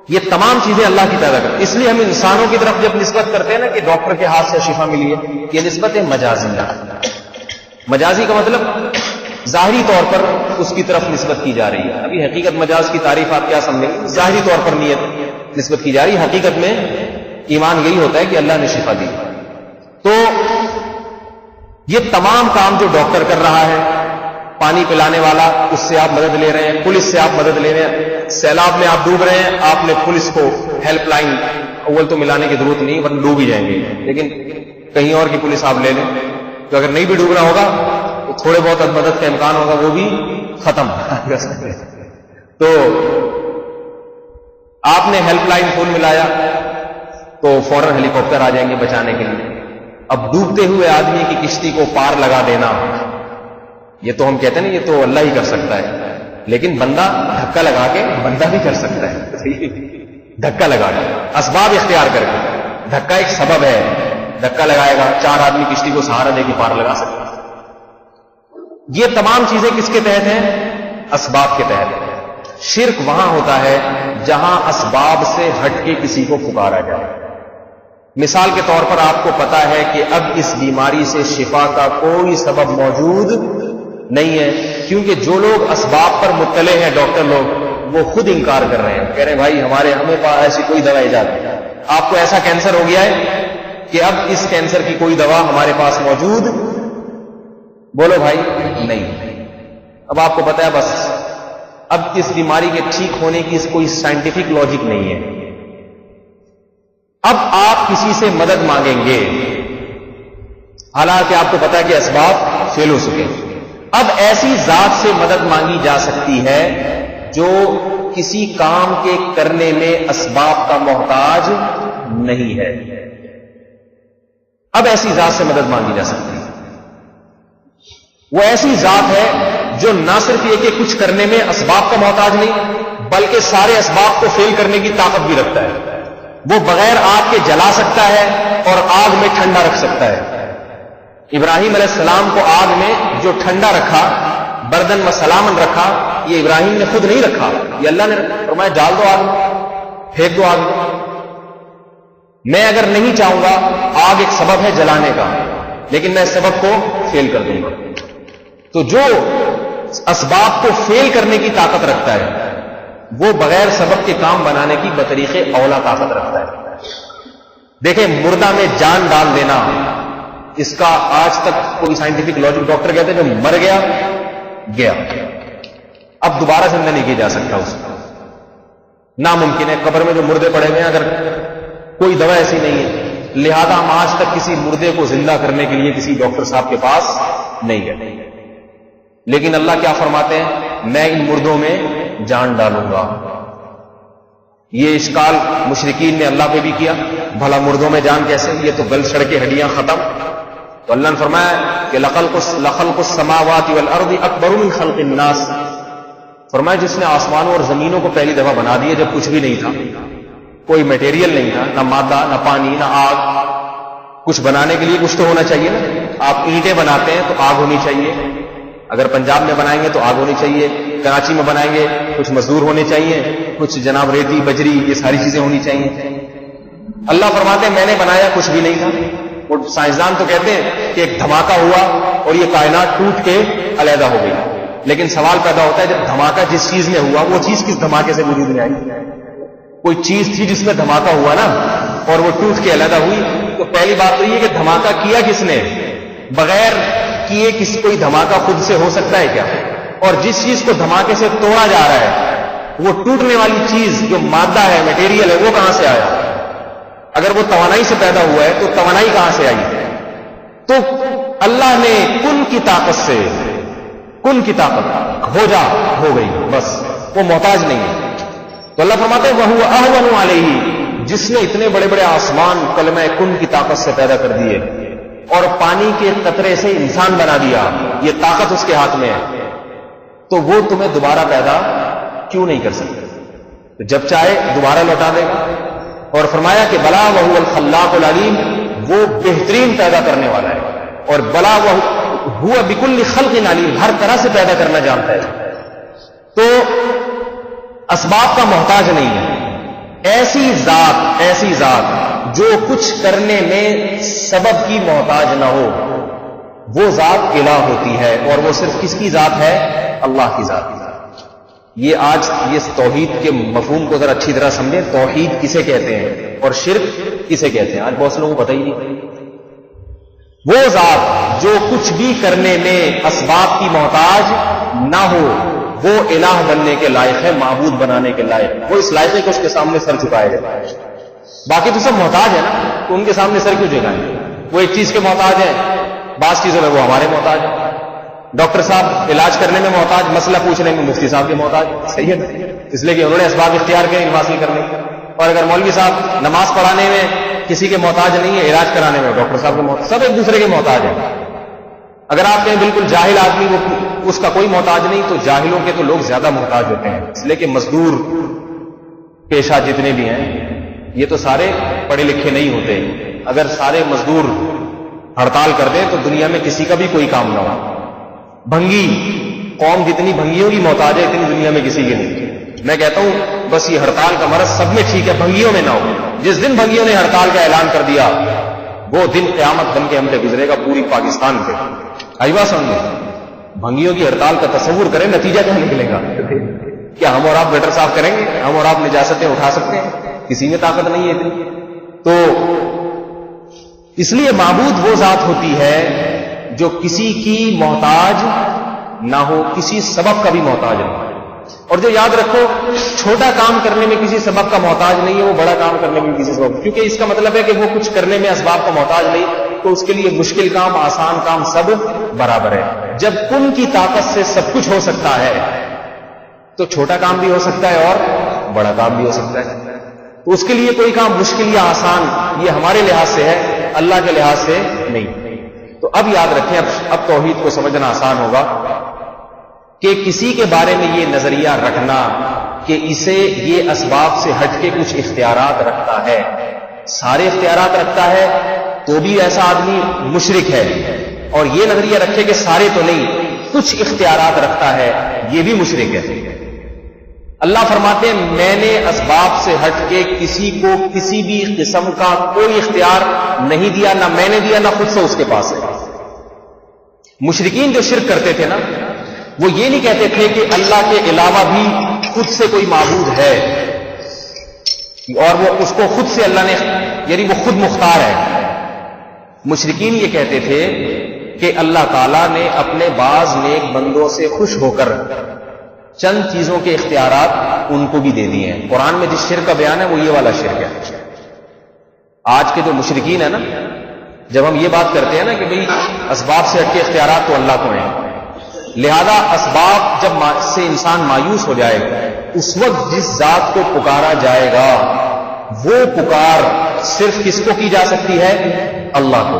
یہ تمام چیزیں اللہ کی پیدا کرتی، اس لیے ہم انسانوں کی طرف جب نسبت کرتے ہیں نا کہ ڈاکٹر کے ہاتھ سے شفا ملی ہے، یہ نسبت ہے مجازی۔ مجازی کا مطلب ظاہری طور پر اس کی طرف نسبت کی جا رہی ہے۔ ابھی حقیقت مجاز کی تعریف آپ کیا سمجھیں گے؟ ظاہری طور پر نیت نسبت کی جا رہی ہے، حقیقت میں ایمان یہی ہوتا ہے کہ اللہ نے شفا دی۔ تو یہ تمام کام جو ڈاکٹر کر رہا ہے، پانی پلانے والا اس سے آپ مدد لے رہے ہیں، پولیس سے آپ مدد لے رہے ہیں، سیلاب میں آپ ڈوب رہے ہیں، آپ نے پولیس کو ہیلپ لائن اول تو ملانے کی ضرورت نہیں ورنہ ڈوب ہی جائیں گے، لیکن کہیں اور کی پولیس آپ لے لیں تو اگر نہیں بھی ڈوبنا ہوگا تو تھوڑے بہت مدد کا امکان ہوگا، وہ بھی ختم۔ تو آپ نے ہیلپ لائن فون ملایا تو فوراً ہیلی کاپٹر آ جائیں گے بچانے کے لیے۔ اب ڈوبتے ہوئے آدمی کی کشتی کو پار لگا دینا، یہ تو ہم کہتے ہیں نا یہ تو اللہ ہی کر سکتا ہے، لیکن بندہ دھکا لگا کے بندہ بھی کر سکتا ہے، دھکا لگا کے اسباب اختیار کر کے۔ دھکا ایک سبب ہے، دھکا لگائے گا، 4 آدمی کشتی کو سہارا دے کے پار لگا سکتا ہے۔ یہ تمام چیزیں کس کے تحت ہیں؟ اسباب کے تحت۔ شرک وہاں ہوتا ہے جہاں اسباب سے ہٹ کے کسی کو پکارا جائے۔ مثال کے طور پر آپ کو پتا ہے کہ اب اس بیماری سے شفا کا کوئی سبب موجود نہیں ہے، کیونکہ جو لوگ اسباب پر مطلع ہیں، ڈاکٹر لوگ، وہ خود انکار کر رہے ہیں، کہہ رہے ہیں بھائی ہمیں پاس ایسی کوئی دوا ایجاد نہیں۔ آپ کو ایسا کینسر ہو گیا ہے کہ اب اس کینسر کی کوئی دوا ہمارے پاس موجود، بولو بھائی نہیں۔ اب آپ کو پتا ہے بس اب اس بیماری کے ٹھیک ہونے کی کوئی سائنٹیفک لاجک نہیں ہے۔ اب آپ کسی سے مدد مانگیں گے، حالانکہ آپ کو پتا ہے کہ اسباب فیل ہو چکے۔ اب ایسی ذات سے مدد مانگی جا سکتی ہے جو کسی کام کے کرنے میں اسباب کا محتاج نہیں ہے۔ اب ایسی ذات سے مدد مانگی جا سکتی ہے، وہ ایسی ذات ہے جو نہ صرف یہ کہ کچھ کرنے میں اسباب کا محتاج نہیں، بلکہ سارے اسباب کو فیل کرنے کی طاقت بھی رکھتا ہے۔ وہ بغیر آگ کے جلا سکتا ہے اور آگ میں ٹھنڈا رکھ سکتا ہے۔ ابراہیم علیہ السلام کو آگ میں جو ٹھنڈا رکھا، بردن و سلامن رکھا، یہ ابراہیم نے خود نہیں رکھا، یہ اللہ نے فرمایا ڈال دو آگ میں، پھینک دو آگ میں۔ میں اگر نہیں چاہوں گا، آگ ایک سبب ہے جلانے کا، لیکن میں اس سبب کو فیل کر دوں گا۔ تو جو اسباب کو فیل کرنے کی طاقت رکھتا ہے وہ بغیر سبب کے کام بنانے کی بطریق اولا طاقت رکھتا ہے۔ دیکھیں مردہ میں جان ڈال دینا، اس کا آج تک کوئی سائنٹیفک لاجک، ڈاکٹر کہتے ہیں جو مر گیا گیا، اب دوبارہ زندہ نہیں کیا جا سکتا، اس کا ناممکن ہے۔ قبر میں جو مردے پڑے ہوئے ہیں اگر کوئی دوا ایسی نہیں ہے، لہذا ہم آج تک کسی مردے کو زندہ کرنے کے لیے کسی ڈاکٹر صاحب کے پاس نہیں گئے۔ لیکن اللہ کیا فرماتے ہیں؟ میں ان مردوں میں جان ڈالوں گا۔ یہ اشکال مشرکین نے اللہ پہ بھی کیا، بھلا مردوں میں جان کیسے؟ یہ تو گل سڑ کے ہڈیاں ختم۔ تو اللہ نے فرمایا کہ لخلق السماوات والارض اکبر من خلق الناس، فرمایا جس نے آسمانوں اور زمینوں کو پہلی دفعہ بنا دیا جب کچھ بھی نہیں تھا، کوئی میٹیریل نہیں تھا، نہ مادہ، نہ پانی، نہ آگ۔ کچھ بنانے کے لیے کچھ تو ہونا چاہیے نا، آپ اینٹیں بناتے ہیں تو آگ ہونی چاہیے، اگر پنجاب میں بنائیں گے تو آگ ہونی چاہیے، کراچی میں بنائیں گے کچھ مزدور ہونے چاہیے، کچھ جناب ریتی بجری، یہ ساری چیزیں ہونی چاہیے۔ اللہ فرماتے ہیں میں نے بنایا کچھ بھی نہیں تھا۔ وہ سائنسدان تو کہتے ہیں کہ ایک دھماکہ ہوا اور یہ کائنات ٹوٹ کے علیحدہ ہو گئی، لیکن سوال پیدا ہوتا ہے جب دھماکہ جس چیز میں ہوا وہ چیز کس دھماکے سے وجود میں آئی؟ کوئی چیز تھی جس میں دھماکہ ہوا نا اور وہ ٹوٹ کے علیحدہ ہوئی، تو پہلی بات تو یہ کہ دھماکہ کیا کس نے؟ بغیر کیے کسی کوئی دھماکہ خود سے ہو سکتا ہے کیا؟ اور جس چیز کو دھماکے سے توڑا جا رہا ہے وہ ٹوٹنے والی چیز جو مادہ ہے، میٹیریل ہے، وہ کہاں سے آیا؟ اگر وہ توانائی سے پیدا ہوا ہے تو توانائی کہاں سے آئی؟ تو اللہ نے کن کی طاقت سے، کن کی طاقت ہو جا ہو گئی، بس وہ محتاج نہیں ہے۔ تو اللہ فرماتے ہیں وَهُوَ أَهْوَنُ عَلَيْهِ، جس نے اتنے بڑے بڑے آسمان کلمہ کن کی طاقت سے پیدا کر دیے اور پانی کے قطرے سے انسان بنا دیا، یہ طاقت اس کے ہاتھ میں ہے، تو وہ تمہیں دوبارہ پیدا کیوں نہیں کر سکتے؟ تو جب چاہے دوبارہ لوٹا دے گا۔ اور فرمایا کہ بلا وَهُوَ الْخَلَّاقُ الْعَلِيمُ، وہ بہترین پیدا کرنے والا ہے، اور بلا وَهُوَ بِكُلِّ خَلْقٍ عَلِيمٌ، ہر طرح سے پیدا کرنا جانتا ہے۔ تو اسباب کا محتاج نہیں ہے۔ ایسی ذات جو کچھ کرنے میں سبب کی محتاج نہ ہو، وہ ذات الہ ہوتی ہے، اور وہ صرف کس کی ذات ہے؟ اللہ کی ذات۔ یہ آج یہ توحید کے مفہوم کو ذرا اچھی طرح سمجھیں، توحید کسے کہتے ہیں اور شرک کسے کہتے ہیں، آج بہت سے لوگوں کو پتہ ہی نہیں۔ وہ ذات جو کچھ بھی کرنے میں اسباب کی محتاج نہ ہو، وہ الہ بننے کے لائق ہے، معبود بنانے کے لائق، وہ اس لائق ہے کہ اس کے سامنے سر جھکائے جائے۔ باقی تو سب محتاج ہے نا، تو ان کے سامنے سر کیوں جھکائیں؟ وہ ایک چیز کے محتاج ہیں، بعض چیزوں میں وہ ہمارے محتاج ہیں۔ ڈاکٹر صاحب علاج کرنے میں محتاج، مسئلہ پوچھنے میں مفتی صاحب کے محتاج، صحیح ہے نا؟ اس لیے کہ انہوں نے اسباب اختیار کیے علم حاصل کرنے کے۔ اور اگر مولوی صاحب نماز پڑھانے میں کسی کے محتاج نہیں ہے، علاج کرانے میں ڈاکٹر صاحب کے محتاج، سب ایک دوسرے کے محتاج ہیں۔ اگر آپ کہیں بالکل جاہل آدمی وہ اس کا کوئی محتاج نہیں، تو جاہلوں کے تو لوگ زیادہ محتاج ہوتے ہیں، اس لیے کہ مزدور پیشہ جتنے بھی ہیں یہ تو سارے پڑھے لکھے نہیں ہوتے۔ اگر سارے مزدور ہڑتال کر دیں تو دنیا میں کسی کا بھی کوئی کام نہ ہو۔ بھنگی قوم جتنی بھنگیوں کی محتاج ہے اتنی دنیا میں کسی کی نہیں۔ میں کہتا ہوں بس یہ ہڑتال کا مرض سب میں ٹھیک ہے، بھنگیوں میں نہ ہو۔ جس دن بھنگیوں نے ہڑتال کا اعلان کر دیا وہ دن قیامت بن کے ہم پہ گزرے گا پوری پاکستان پہ۔ آئی بات سمجھے؟ بھنگیوں کی ہڑتال کا تصور کریں، نتیجہ کیا نکلے گا؟ کیا ہم اور آپ گٹر صاف کریں گے؟ ہم اور آپ نجاستیں اٹھا سکتے ہیں؟ کسی میں طاقت نہیں ہے اتنی۔ تو اس لیے معبود وہ ذات ہوتی ہے جو کسی کی محتاج نہ ہو، کسی سبب کا بھی محتاج نہ ہو۔ اور جو یاد رکھو چھوٹا کام کرنے میں کسی سبب کا محتاج نہیں ہے، وہ بڑا کام کرنے میں کسی سبب، کیونکہ اس کا مطلب ہے کہ وہ کچھ کرنے میں اسباب کا محتاج نہیں، تو اس کے لیے مشکل کام آسان کام سب برابر ہے۔ جب کن کی طاقت سے سب کچھ ہو سکتا ہے تو چھوٹا کام بھی ہو سکتا ہے اور بڑا کام بھی ہو سکتا ہے۔ تو اس کے لیے کوئی کام مشکل یا آسان یہ ہمارے لحاظ سے ہے، اللہ کے لحاظ سے نہیں۔ تو اب یاد رکھیں، اب توحید کو سمجھنا آسان ہوگا کہ کسی کے بارے میں یہ نظریہ رکھنا کہ اسے یہ اسباب سے ہٹ کے کچھ اختیارات رکھتا ہے، سارے اختیارات رکھتا ہے، تو بھی ایسا آدمی مشرک ہے، اور یہ نظریہ رکھے کہ سارے تو نہیں کچھ اختیارات رکھتا ہے، یہ بھی مشرک ہے۔ اللہ فرماتے ہیں میں نے اسباب سے ہٹ کے کسی کو کسی بھی قسم کا کوئی اختیار نہیں دیا، نہ میں نے دیا نہ خود سے اس کے پاس ہے۔ مشرکین جو شرک کرتے تھے نا، وہ یہ نہیں کہتے تھے کہ اللہ کے علاوہ بھی خود سے کوئی معبود ہے، اور وہ اس کو خود سے اللہ نے، یعنی وہ خود مختار ہے۔ مشرکین یہ کہتے تھے کہ اللہ تعالیٰ نے اپنے بعض نیک بندوں سے خوش ہو کر چند چیزوں کے اختیارات ان کو بھی دے دیے ہیں۔ قرآن میں جس شرک کا بیان ہے وہ یہ والا شرک ہے۔ آج کے جو مشرکین ہیں نا، جب ہم یہ بات کرتے ہیں نا کہ بھئی اسباب سے ہٹ کے اختیارات تو اللہ کو ہیں، لہذا اسباب جب سے انسان مایوس ہو جائے اس وقت جس ذات کو پکارا جائے گا وہ پکار صرف کس کو کی جا سکتی ہے؟ اللہ کو۔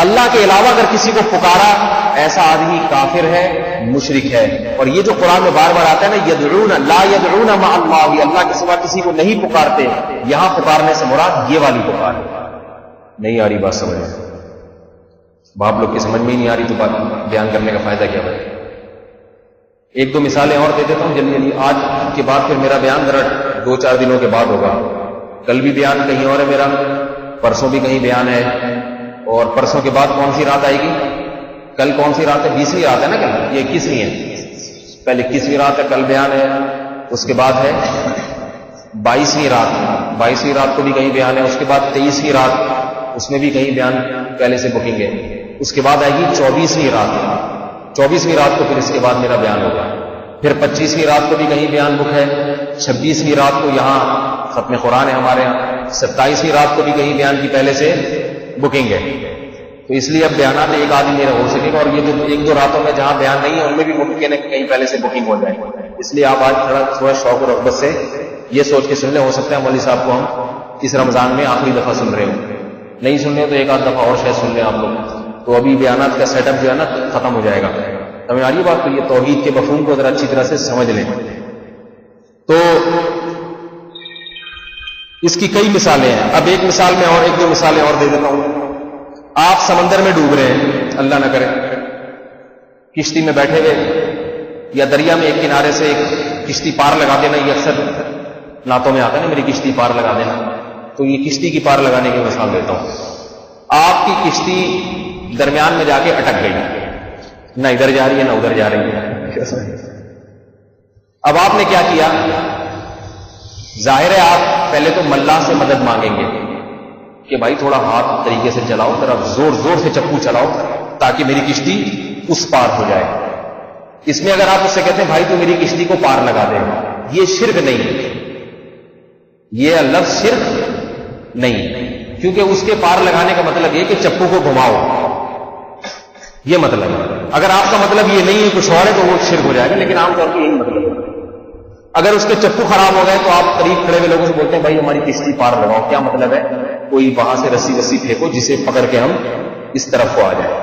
اللہ کے علاوہ اگر کسی کو پکارا ایسا آدمی کافر ہے، مشرک ہے۔ اور یہ جو قرآن میں بار بار آتا ہے نا یدعون لا یدعون مع اللہ، اللہ کے سوا کسی کو نہیں پکارتے، یہاں پکارنے سے مراد یہ والی پکار نہیں آ رہی بات سمجھ میں؟ باپ لوگ کی سمجھ میں ہی نہیں آ رہی تو بات بیان کرنے کا فائدہ کیا ہے؟ ایک دو مثالیں اور دے دیتا ہوں جلدی جلدی، آج کے بعد پھر میرا بیان ذرا 2-4 دنوں کے بعد ہوگا۔ کل بھی بیان کہیں اور ہے میرا، پرسوں بھی کہیں بیان ہے، اور پرسوں کے بعد کون سی رات آئے گی؟ کل کون سی رات ہے؟ 20ویں رات ہے نا کل، یہ 21ویں ہے۔ کل 21ویں رات ہے، کل بیان ہے، اس کے بعد ہے 22ویں رات، 22ویں رات کو بھی کہیں بیان ہے، اس کے بعد 23ویں رات، اس میں بھی کہیں بیان پہلے سے بکنگ ہے، اس کے بعد آئے گی 24ویں رات، 24ویں رات کو پھر اس کے بعد میرا بیان ہوگا، پھر 25ویں رات کو بھی کہیں بیان بک ہے، 26ویں رات کو یہاں ختم قرآن ہے ہمارے یہاں، 27ویں رات کو بھی کہیں بیان کی پہلے سے بکنگ ہے، تو اس لیے اب بیانات ایک آدمی میرا ہو سکے گا، اور یہ جو 1-2 راتوں میں جہاں بیان نہیں ہے ان میں بھی ممکن ہے کہ کہیں پہلے سے بکنگ ہو جائے. اس لیے آپ آج تھوڑا شوق اور رغبت سے یہ سوچ کے سن لیں، ہو سکتا ہے مولوی صاحب کو ہم اس رمضان میں آخری دفعہ سن رہے ہوں، نہیں سن رہے تو ایک آدھ دفعہ اور شاید سن لیں آپ لوگ، تو ابھی بیانات کا سیٹ اپ جو ہے نا ختم ہو جائے گا. سمجھ آ رہی ہے بات؟ تو یہ توحید کے مفہوم کو ذرا اچھی طرح سے سمجھ لیں. تو اس کی کئی مثالیں ہیں. اب ایک مثال میں اور 1-2 مثالیں اور دے دیتا ہوں. آپ سمندر میں ڈوب رہے ہیں، اللہ نہ کرے، کشتی میں بیٹھے ہوئے یا دریا میں ایک کنارے سے ایک کشتی پار لگا دینا، یہ اکثر نعتوں میں آتا ہے نا، میری کشتی پار لگا دینا، تو یہ کشتی کی پار لگانے کی مثال دیتا ہوں. آپ کی کشتی درمیان میں جا کے اٹک گئی، نہ ادھر جا رہی ہے نہ ادھر جا رہی ہے. اب آپ نے کیا کیا؟ ظاہر ہے آپ پہلے تو ملا سے مدد مانگیں گے کہ بھائی تھوڑا ہاتھ طریقے سے چلاؤ، ذرا زور زور سے چپو چلاؤ تاکہ میری کشتی اس پار ہو جائے. اس میں اگر آپ اس سے کہتے ہیں بھائی تو میری کشتی کو پار لگا دے، یہ شرک نہیں، یہ لفظ شرک نہیں، کیونکہ اس کے پار لگانے کا مطلب یہ کہ چپو کو گھماؤ، یہ مطلب ہے. اگر آپ کا مطلب یہ نہیں ہے کچھ اور ہے تو وہ شرک ہو جائے گا، لیکن عام طور پر یہی مطلب ہے. اگر اس کے چپو خراب ہو گئے تو آپ قریب کھڑے ہوئے لوگوں سے بولتے ہیں بھائی ہماری کشتی پار لگاؤ. کیا مطلب ہے؟ کوئی وہاں سے رسی وسی پھینکو جسے پکڑ کے ہم اس طرف کو آ جائیں.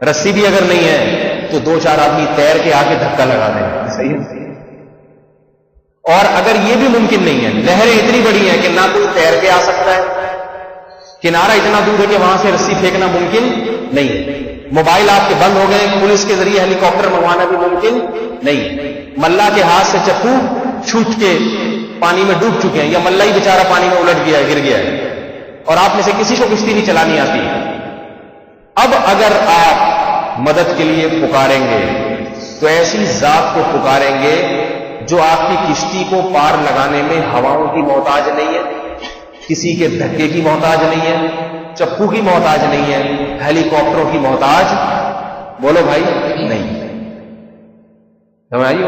رسی بھی اگر نہیں ہے تو 2-4 آدمی تیر کے آ کے دھکا لگا دیں. صحیح ہے. اور اگر یہ بھی ممکن نہیں ہے، لہریں اتنی بڑی ہیں کہ نہ کوئی تیر کے آ سکتا ہے، کنارہ اتنا دور ہے کہ وہاں سے رسی پھینکنا ممکن نہیں ہے، موبائل آپ کے بند ہو گئے، پولیس کے ذریعے ہیلی کاپٹر منگوانا بھی ممکن نہیں، ملا کے ہاتھ سے چپو چھوٹ کے پانی میں ڈوب چکے ہیں، یا ملا ہی بیچارہ پانی میں الٹ گیا ہے، گر گیا ہے، اور آپ میں سے کسی کو کشتی نہیں چلانی آتی. اب اگر آپ مدد کے لیے پکاریں گے تو ایسی ذات کو پکاریں گے جو آپ کی کشتی کو پار لگانے میں ہواؤں کی محتاج نہیں ہے، کسی کے دھکے کی محتاج نہیں ہے، چپو کی محتاج نہیں ہے، ہیلی کاپٹروں کی محتاج، بولو بھائی، نہیں. سمجھ آئی؟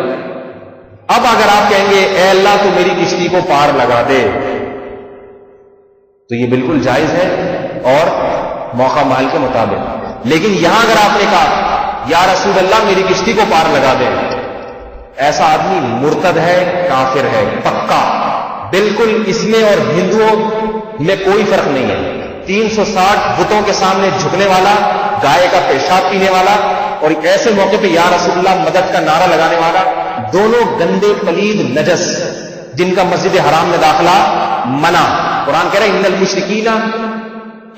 اب اگر آپ کہیں گے اے اللہ تو میری کشتی کو پار لگا دے، تو یہ بالکل جائز ہے اور موقع محل کے مطابق. لیکن یہاں اگر آپ نے کہا یا رسول اللہ میری کشتی کو پار لگا دے، ایسا آدمی مرتد ہے، کافر ہے پکا، بالکل. اس میں اور ہندوؤں میں کوئی فرق نہیں ہے. 360 بتوں کے سامنے جھکنے والا، گائے کا پیشاب پینے والا، اور ایسے موقع پہ یا رسول اللہ مدد کا نعرہ لگانے والا، دونوں گندے پلید نجس جن کا مسجد حرام میں داخلہ منع. قرآن کہہ رہے ہیں ان المشرکین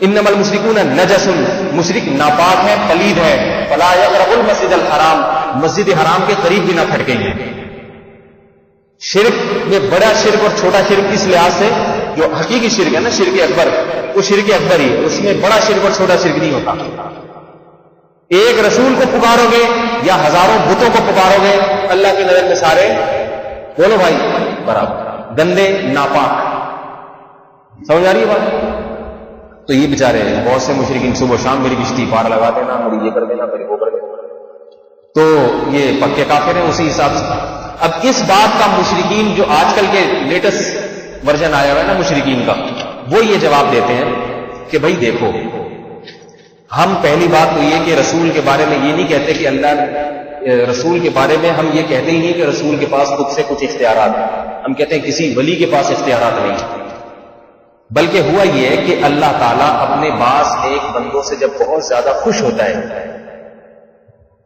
انما المشرکون نجس، مشرک ناپاک ہے، پلید ہے، فلا یقربوا المسجد الحرام، مسجد حرام کے قریب بھی نہ پھٹکیں گے. شرک میں بڑا شرک اور چھوٹا شرک اس لحاظ سے، جو حقیقی شرک ہے نا شرک اکبر، وہ شرک اکبر ہی، اس میں بڑا شرک اور چھوٹا شرک نہیں ہوتا. ایک رسول کو پکارو گے یا ہزاروں بتوں کو پکارو گے، اللہ کی نظر میں سارے، بولو بھائی، برابر، گندے، ناپاک. سمجھ آ رہی ہے بات؟ تو یہ بیچارے بہت سے مشرکین صبح شام میری کشتی پار لگا دینا، میری یہ کر دینا، میری وہ کر دینا، تو یہ پکے کافر ہیں اسی حساب سے. اب اس بات کا مشرکین جو آج کل کے لیٹسٹ ورژن آیا ہوا ہے نا مشرکین کا، وہ یہ جواب دیتے ہیں کہ بھائی دیکھو، ہم پہلی بات تو یہ کہ رسول کے بارے میں یہ نہیں کہتے کہ اللہ، رسول کے بارے میں ہم یہ کہتے ہی نہیں کہ رسول کے پاس خود سے کچھ اختیارات ہیں. ہم کہتے ہیں کسی ولی کے پاس اختیارات نہیں، بلکہ ہوا یہ ہے کہ اللہ تعالیٰ اپنے بعض ایک بندوں سے جب بہت زیادہ خوش ہوتا ہے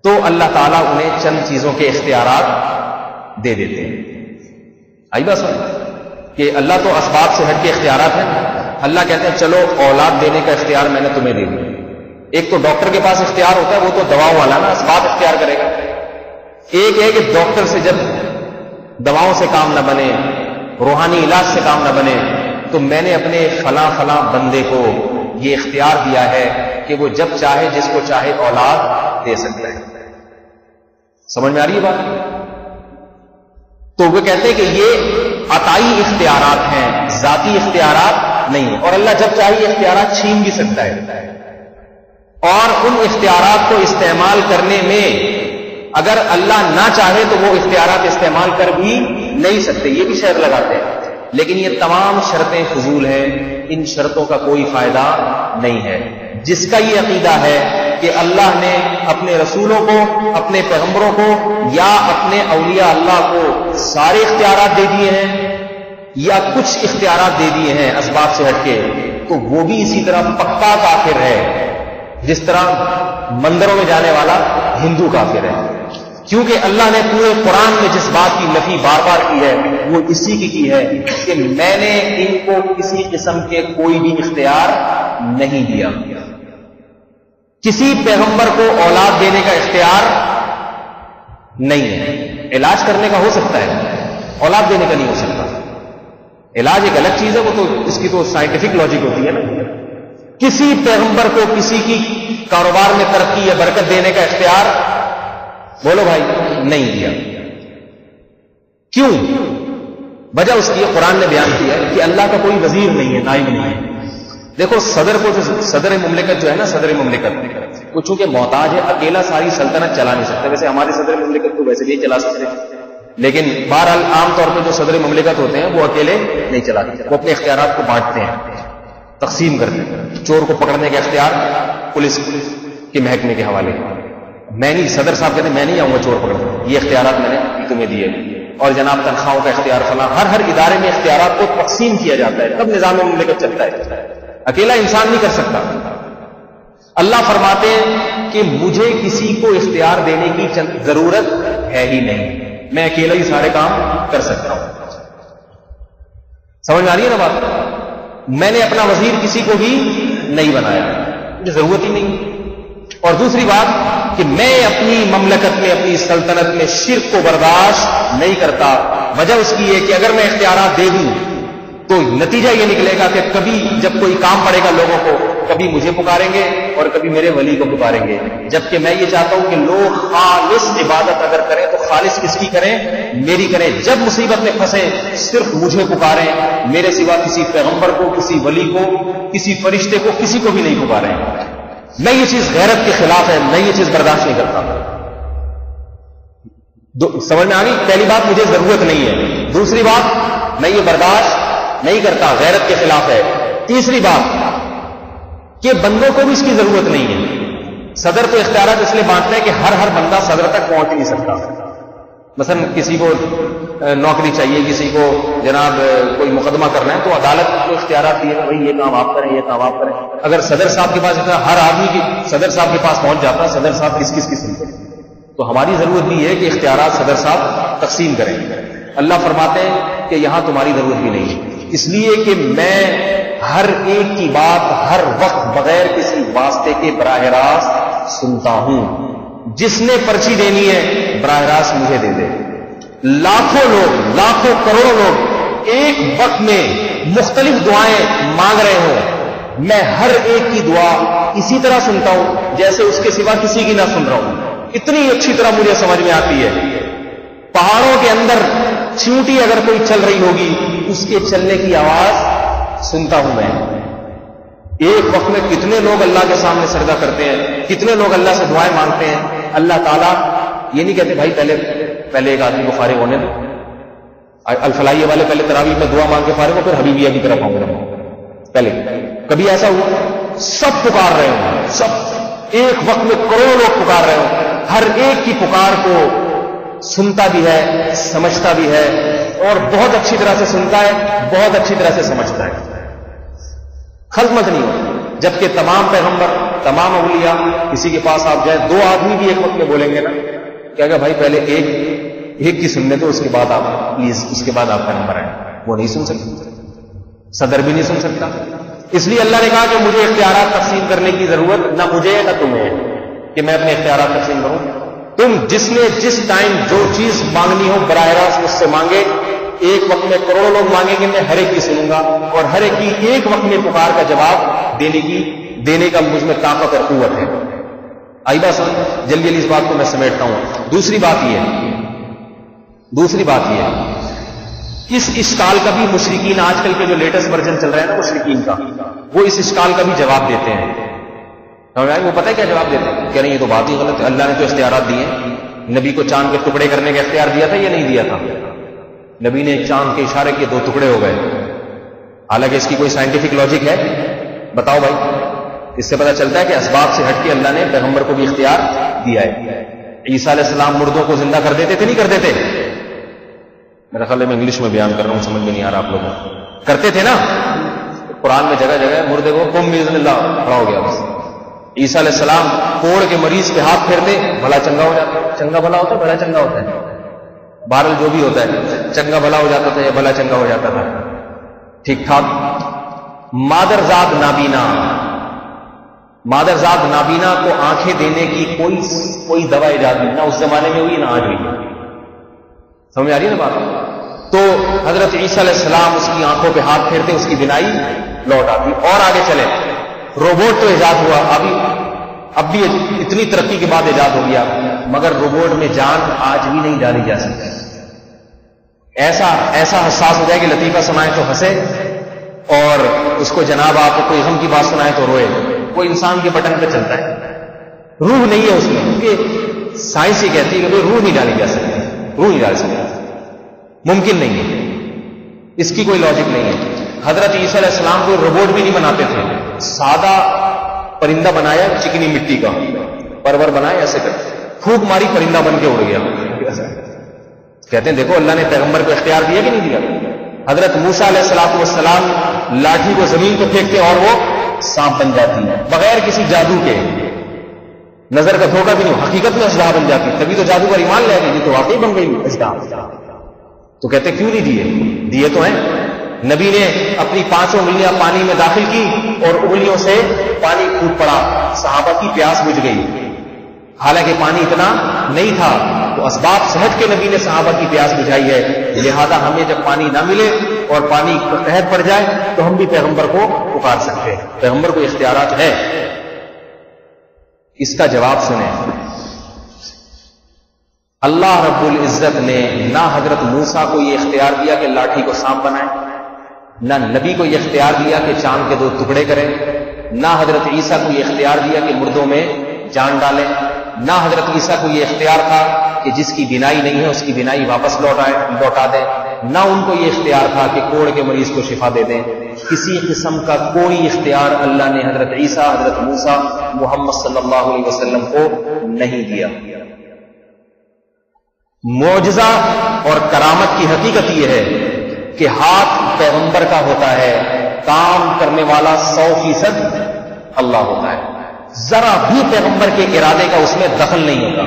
تو اللہ تعالیٰ انہیں چند چیزوں کے اختیارات دے دیتے ہیں. آئی بات سمجھ کہ اللہ تو اسباب سے ہٹ کے اختیارات ہیں. اللہ کہتے ہیں چلو اولاد دینے کا اختیار میں نے تمہیں دے دیا. ایک تو ڈاکٹر کے پاس اختیار ہوتا ہے، وہ تو دواؤں والا نا، اسباب اختیار کرے گا. ایک ہے کہ ڈاکٹر سے جب دواؤں سے کام نہ بنے، روحانی علاج سے کام نہ بنے، تو میں نے اپنے فلاں فلاں بندے کو یہ اختیار دیا ہے کہ وہ جب چاہے جس کو چاہے اولاد دے سکتا ہے. سمجھ میں آ رہی ہے بات؟ تو وہ کہتے ہیں کہ یہ عطائی اختیارات ہیں، ذاتی اختیارات نہیں. اور اللہ جب چاہے یہ اختیارات چھین بھی سکتا ہے، اور ان اختیارات کو استعمال کرنے میں اگر اللہ نہ چاہے تو وہ اختیارات استعمال کر بھی نہیں سکتے. یہ بھی شرط لگاتے ہیں لیکن یہ تمام شرطیں فضول ہیں، ان شرطوں کا کوئی فائدہ نہیں ہے۔ جس کا یہ عقیدہ ہے کہ اللہ نے اپنے رسولوں کو، اپنے پیغمبروں کو یا اپنے اولیاء اللہ کو سارے اختیارات دے دیے ہیں یا کچھ اختیارات دے دیے ہیں اسباب سے ہٹ کے، تو وہ بھی اسی طرح پکا کافر ہے جس طرح مندروں میں جانے والا ہندو کافر ہے، کیونکہ اللہ نے پورے قرآن میں جس بات کی نفی بار بار کی ہے وہ اسی کی ہے کہ میں نے ان کو کسی قسم کے کوئی بھی اختیار نہیں دیا۔ کسی پیغمبر کو اولاد دینے کا اختیار نہیں ہے، علاج کرنے کا ہو سکتا ہے، اولاد دینے کا نہیں ہو سکتا۔ علاج ایک الگ چیز ہے، وہ تو اس کی تو سائنٹیفک لاجک ہوتی ہے نا۔ کسی پیغمبر کو کسی کی کاروبار میں ترقی یا برکت دینے کا اختیار بولو بھائی نہیں دیا۔ کیوں؟ وجہ اس کی قرآن نے بیان کیا ہے کہ اللہ کا کوئی وزیر نہیں ہے، نائب نہیں ہے۔ دیکھو صدر کو، صدر مملکت جو ہے نا، صدر مملکت وہ چونکہ محتاج ہے، اکیلا ساری سلطنت چلا نہیں سکتا۔ ویسے ہمارے صدر مملکت کو ویسے بھی چلا سکتے ہیں، لیکن بہرحال عام طور پہ جو صدر مملکت ہوتے ہیں وہ اکیلے نہیں چلاتے، وہ اپنے اختیارات کو بانٹتے ہیں، تقسیم کرتے ہیں۔ چور کو پکڑنے کا اختیار پولیس کے محکمے کے حوالے، میں نہیں، صدر صاحب کہتے ہیں میں نہیں آؤں گا چور پکڑنے، یہ اختیارات میں نے تمہیں دیے، اور جناب تنخواہوں کا اختیار فلاں، ہر ادارے میں اختیارات کو تقسیم کیا جاتا ہے، تب نظام مملکت چلتا ہے، اکیلا انسان نہیں کر سکتا۔ اللہ فرماتے ہیں کہ مجھے کسی کو اختیار دینے کی ضرورت ہے ہی نہیں، میں اکیلا ہی سارے کام کر سکتا ہوں۔ سمجھ میں آ رہی ہے نا بات؟ میں نے اپنا وزیر کسی کو بھی نہیں بنایا، مجھے ضرورت ہی نہیں۔ اور دوسری بات کہ میں اپنی مملکت میں، اپنی سلطنت میں شرک کو برداشت نہیں کرتا۔ وجہ اس کی ہے کہ اگر میں اختیارات دے دوں تو نتیجہ یہ نکلے گا کہ کبھی جب کوئی کام پڑے گا لوگوں کو، کبھی مجھے پکاریں گے اور کبھی میرے ولی کو پکاریں گے، جبکہ میں یہ چاہتا ہوں کہ لوگ خالص عبادت اگر کریں تو خالص کس کی کریں؟ میری کریں۔ جب مصیبت میں پھنسیں صرف مجھے پکاریں، میرے سوا کسی پیغمبر کو، کسی ولی کو، کسی فرشتے کو، کسی کو بھی نہیں پکاریں۔ میں یہ چیز غیرت کے خلاف ہے، میں یہ چیز برداشت نہیں کرتا۔ سمجھ میں آ گئی؟ پہلی بات مجھے ضرورت نہیں ہے، دوسری بات میں یہ برداشت نہیں کرتا، غیرت کے خلاف ہے، تیسری بات کہ بندوں کو بھی اس کی ضرورت نہیں ہے۔ صدر تو اختیارات اس لیے بانٹتا ہے کہ ہر بندہ صدر تک پہنچ نہیں سکتا۔ مثلا کسی کو نوکری چاہیے، کسی کو جناب کوئی مقدمہ کرنا ہے تو عدالت کو اختیارات دیے بھائی یہ کام آپ کریں، یہ کام آپ کریں۔ اگر صدر صاحب کے پاس اتنا، ہر آدمی کی صدر صاحب کے پاس پہنچ جاتا، صدر صاحب کس سنتے، تو ہماری ضرورت بھی ہے کہ اختیارات صدر صاحب تقسیم کریں۔ اللہ فرماتے ہیں کہ یہاں تمہاری ضرورت بھی نہیں ہے، اس لیے کہ میں ہر ایک کی بات ہر وقت بغیر کسی واسطے کے براہ راست سنتا ہوں۔ جس نے پرچی دینی ہے براہ راست مجھے دے دے۔ لاکھوں لوگ، لاکھوں کروڑوں لوگ ایک وقت میں مختلف دعائیں مانگ رہے ہوں، میں ہر ایک کی دعا اسی طرح سنتا ہوں جیسے اس کے سوا کسی کی نہ سن رہا ہوں۔ اتنی اچھی طرح مجھے سمجھ میں آتی ہے۔ پہاڑوں کے اندر چیونٹی اگر کوئی چل رہی ہوگی، اس کے چلنے کی آواز سنتا ہوں میں۔ ایک وقت میں کتنے لوگ اللہ کے سامنے سجدہ کرتے ہیں، کتنے لوگ اللہ سے دعائیں مانگتے ہیں۔ اللہ تعالیٰ یہ نہیں کہتے بھائی پہلے ایک آدمی کو فارغ ہونے دو، الفلاحیہ والے پہلے تراویح میں دعا مانگ کے فارغ ہو، پھر حبیبیہ کی طرف آؤں گا۔ پہلے کبھی ایسا ہوا؟ سب پکار رہے ہوں، سب ایک وقت میں کروڑوں لوگ پکار رہے ہوں، ہر ایک کی پکار کو سنتا بھی ہے، سمجھتا بھی ہے، اور بہت اچھی طرح سے سنتا ہے، بہت اچھی طرح سے سمجھتا ہے۔ خلط مت نہیں ہو، جبکہ تمام پیغمبر، تمام اولیاء کسی کے پاس آپ جائیں، دو آدمی بھی ایک وقت میں بولیں گے نا کہ بھائی پہلے ایک کی سننے دو، اس کے بعد آپ پلیز، اس کے بعد آپ کا نمبر آئے، وہ نہیں سن سکتا، صدر بھی نہیں سن سکتا۔ اس لیے اللہ نے کہا کہ مجھے اختیارات تقسیم کرنے کی ضرورت نہ مجھے نہ تمہیں کہ میں اپنے اختیارات تقسیم کروں۔ تم جس نے جس ٹائم جو چیز مانگنی ہو براہ راست مجھ سے مانگے۔ ایک وقت میں کروڑوں لوگ مانگیں گے، میں ہر ایک کی سنوں گا، اور ہر ایک کی ایک وقت میں پکار کا جواب دینے کا مجھ میں طاقت اور قوت ہے۔ آئی بات سن، جلدی جلدی اس بات کو میں سمیٹتا ہوں۔ دوسری بات یہ ہے اس اشکال کا بھی مشرکین، آج کل کے جو لیٹسٹ ورژن چل رہا ہے نا مشرکین کا، وہ اس اشکال کا بھی جواب دیتے ہیں۔ وہ پتہ ہے کیا جواب دیتے ہیں؟ کہہ رہے ہیں یہ تو بات ہی غلط ہے، اللہ نے جو اختیارات دیے، نبی کو چاند کے ٹکڑے کرنے کا اختیار دیا تھا یا نہیں دیا تھا؟ نبی نے چاند کے اشارے کے 2 ٹکڑے ہو گئے. حالانکہ اس کی کوئی سائنٹیفک لاجک ہے؟ بتاؤ بھائی. اس سے پتہ چلتا ہے کہ اسباب سے ہٹ کے اللہ نے پیغمبر کو بھی اختیار دیا ہے. عیسیٰ علیہ السلام مردوں کو زندہ کر دیتے تھے نہیں کر دیتے؟ میرا خیال ہے میں انگلش میں بیان کر رہا ہوں, سمجھ میں نہیں آ رہا آپ لوگوں کو. کرتے تھے نا. قرآن میں جگہ جگہ مردے کو قم باذن اللہ کھڑا ہو گیا بس. عیسیٰ علیہ السلام کوڑ کے مریض پہ ہاتھ پھیرتے بھلا چنگا ہو جاتا. چنگا بھلا ہوتا ہے, بھلا چنگا ہوتا ہے, بہرحال جو بھی ہوتا ہے, چنگا بھلا ہو جاتا تھا یا بھلا چنگا ہو جاتا تھا, ٹھیک ٹھاک. مادرزاد نابینا, مادرزاد نابینا کو آنکھیں دینے کی کوئی دوا ایجاد نہیں, نہ اس زمانے میں ہوئی نہ آج ہوئی. سمجھ آ رہی ہے نا بات؟ تو حضرت عیسیٰ علیہ السلام اس کی آنکھوں پہ ہاتھ پھیرتے, اس کی بینائی لوٹ آتی. اور آگے چلے, روبوٹ تو ایجاد ہوا, اب بھی اتنی ترقی کے بعد ایجاد ہو گیا, مگر روبوٹ میں جان آج بھی نہیں ڈالی جا سکتی. ایسا حساس ہو جائے کہ لطیفہ سنائے تو ہنسے, اور اس کو جناب آپ کوئی غم کی بات سنائے تو روئے. کوئی انسان کے بٹن پہ چلتا ہے, روح نہیں ہے اس میں, کیونکہ سائنس یہ کہتی ہے کہ روح نہیں ڈالی جا سکتی. روح نہیں ڈال سکتی, ممکن نہیں ہے, اس کی کوئی لاجک نہیں ہے. حضرت عیسیٰ علیہ السلام کو روبوٹ بھی نہیں بناتے تھے, سادہ پرندہ بنایا چکنی مٹی کا, پرور بنایا, ایسے کر پھونک ماری پرندہ بن کے اڑ گیا. کہتے ہیں دیکھو اللہ نے پیغمبر کو اختیار دیا کہ نہیں دیا. حضرت موسیٰ علیہ السلام لاٹھی کو زمین پہ پھینکتے اور وہ سانپ بن جاتی ہے, بغیر کسی جادو کے, نظر کا دھوکہ بھی نہیں, حقیقت میں اژدہا بن جاتی. تبھی تو جادو پر ایمان لے گئی, تو واقعی بن گئی اژدہا. تو کہتے کیوں نہیں دیے تو ہیں. نبی نے اپنی 5 انگلیاں پانی میں داخل کی اور انگلیوں سے پانی پھوٹ پڑا, صحابہ کی پیاس بجھ گئی. حالانکہ پانی اتنا نہیں تھا, تو اسباب سے ہٹ کے نبی نے صحابہ کی پیاس بجھائی ہے. لہذا ہمیں جب پانی نہ ملے اور پانی قحط پڑ جائے تو ہم بھی پیغمبر کو پکار سکتے ہیں. پیغمبر کو اختیارات ہے. اس کا جواب سنیں. اللہ رب العزت نے نہ حضرت موسیٰ کو یہ اختیار دیا کہ لاٹھی کو سانپ بنائے, نہ نبی کو یہ اختیار دیا کہ چاند کے 2 ٹکڑے کریں, نہ حضرت عیسیٰ کو یہ اختیار دیا کہ مردوں میں جان ڈالیں, نہ حضرت عیسیٰ کو یہ اختیار تھا کہ جس کی بینائی نہیں ہے اس کی بینائی واپس لوٹا دیں, نہ ان کو یہ اختیار تھا کہ کوڑ کے مریض کو شفا دے دیں. کسی قسم کا کوئی اختیار اللہ نے حضرت عیسیٰ, حضرت موسیٰ, محمد صلی اللہ علیہ وسلم کو نہیں دیا. معجزہ اور کرامت کی حقیقت یہ ہے کہ ہاتھ پیغمبر کا ہوتا ہے, کام کرنے والا 100% اللہ ہوتا ہے. ذرا بھی پیغمبر کے ارادے کا اس میں دخل نہیں ہوتا,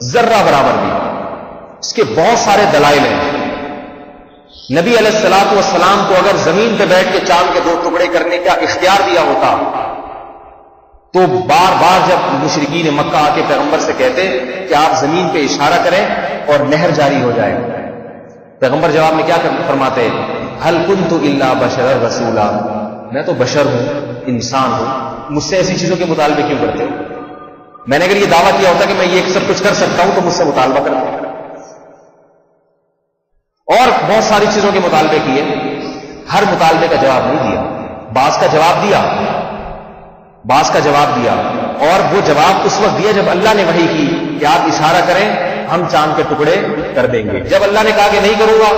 ذرہ برابر بھی. اس کے بہت سارے دلائل ہیں. نبی علیہ الصلوۃ والسلام کو اگر زمین پہ بیٹھ کے چاند کے 2 ٹکڑے کرنے کا اختیار دیا ہوتا تو بار بار جب مشرکین مکہ آ کے پیغمبر سے کہتے کہ آپ زمین پہ اشارہ کریں اور نہر جاری ہو جائے, پیغمبر جواب میں کیا فرماتے, هل كنت الا بشرا رسولا, میں تو بشر ہوں, انسان ہوں, مجھ سے ایسی چیزوں کے مطالبے کیوں کرتے ہو؟ میں نے اگر یہ دعویٰ کیا ہوتا کہ میں یہ سب کچھ کر سکتا ہوں تو مجھ سے مطالبہ کرتے. اور بہت ساری چیزوں کے مطالبے کیے, ہر مطالبے کا جواب نہیں دیا, بعض کا جواب دیا, بعض کا جواب دیا, اور وہ جواب اس وقت دیا جب اللہ نے وحی کی کہ آپ اشارہ کریں ہم چاند کے ٹکڑے کر دیں گے. جب اللہ نے کہا کہ نہیں کروں گا,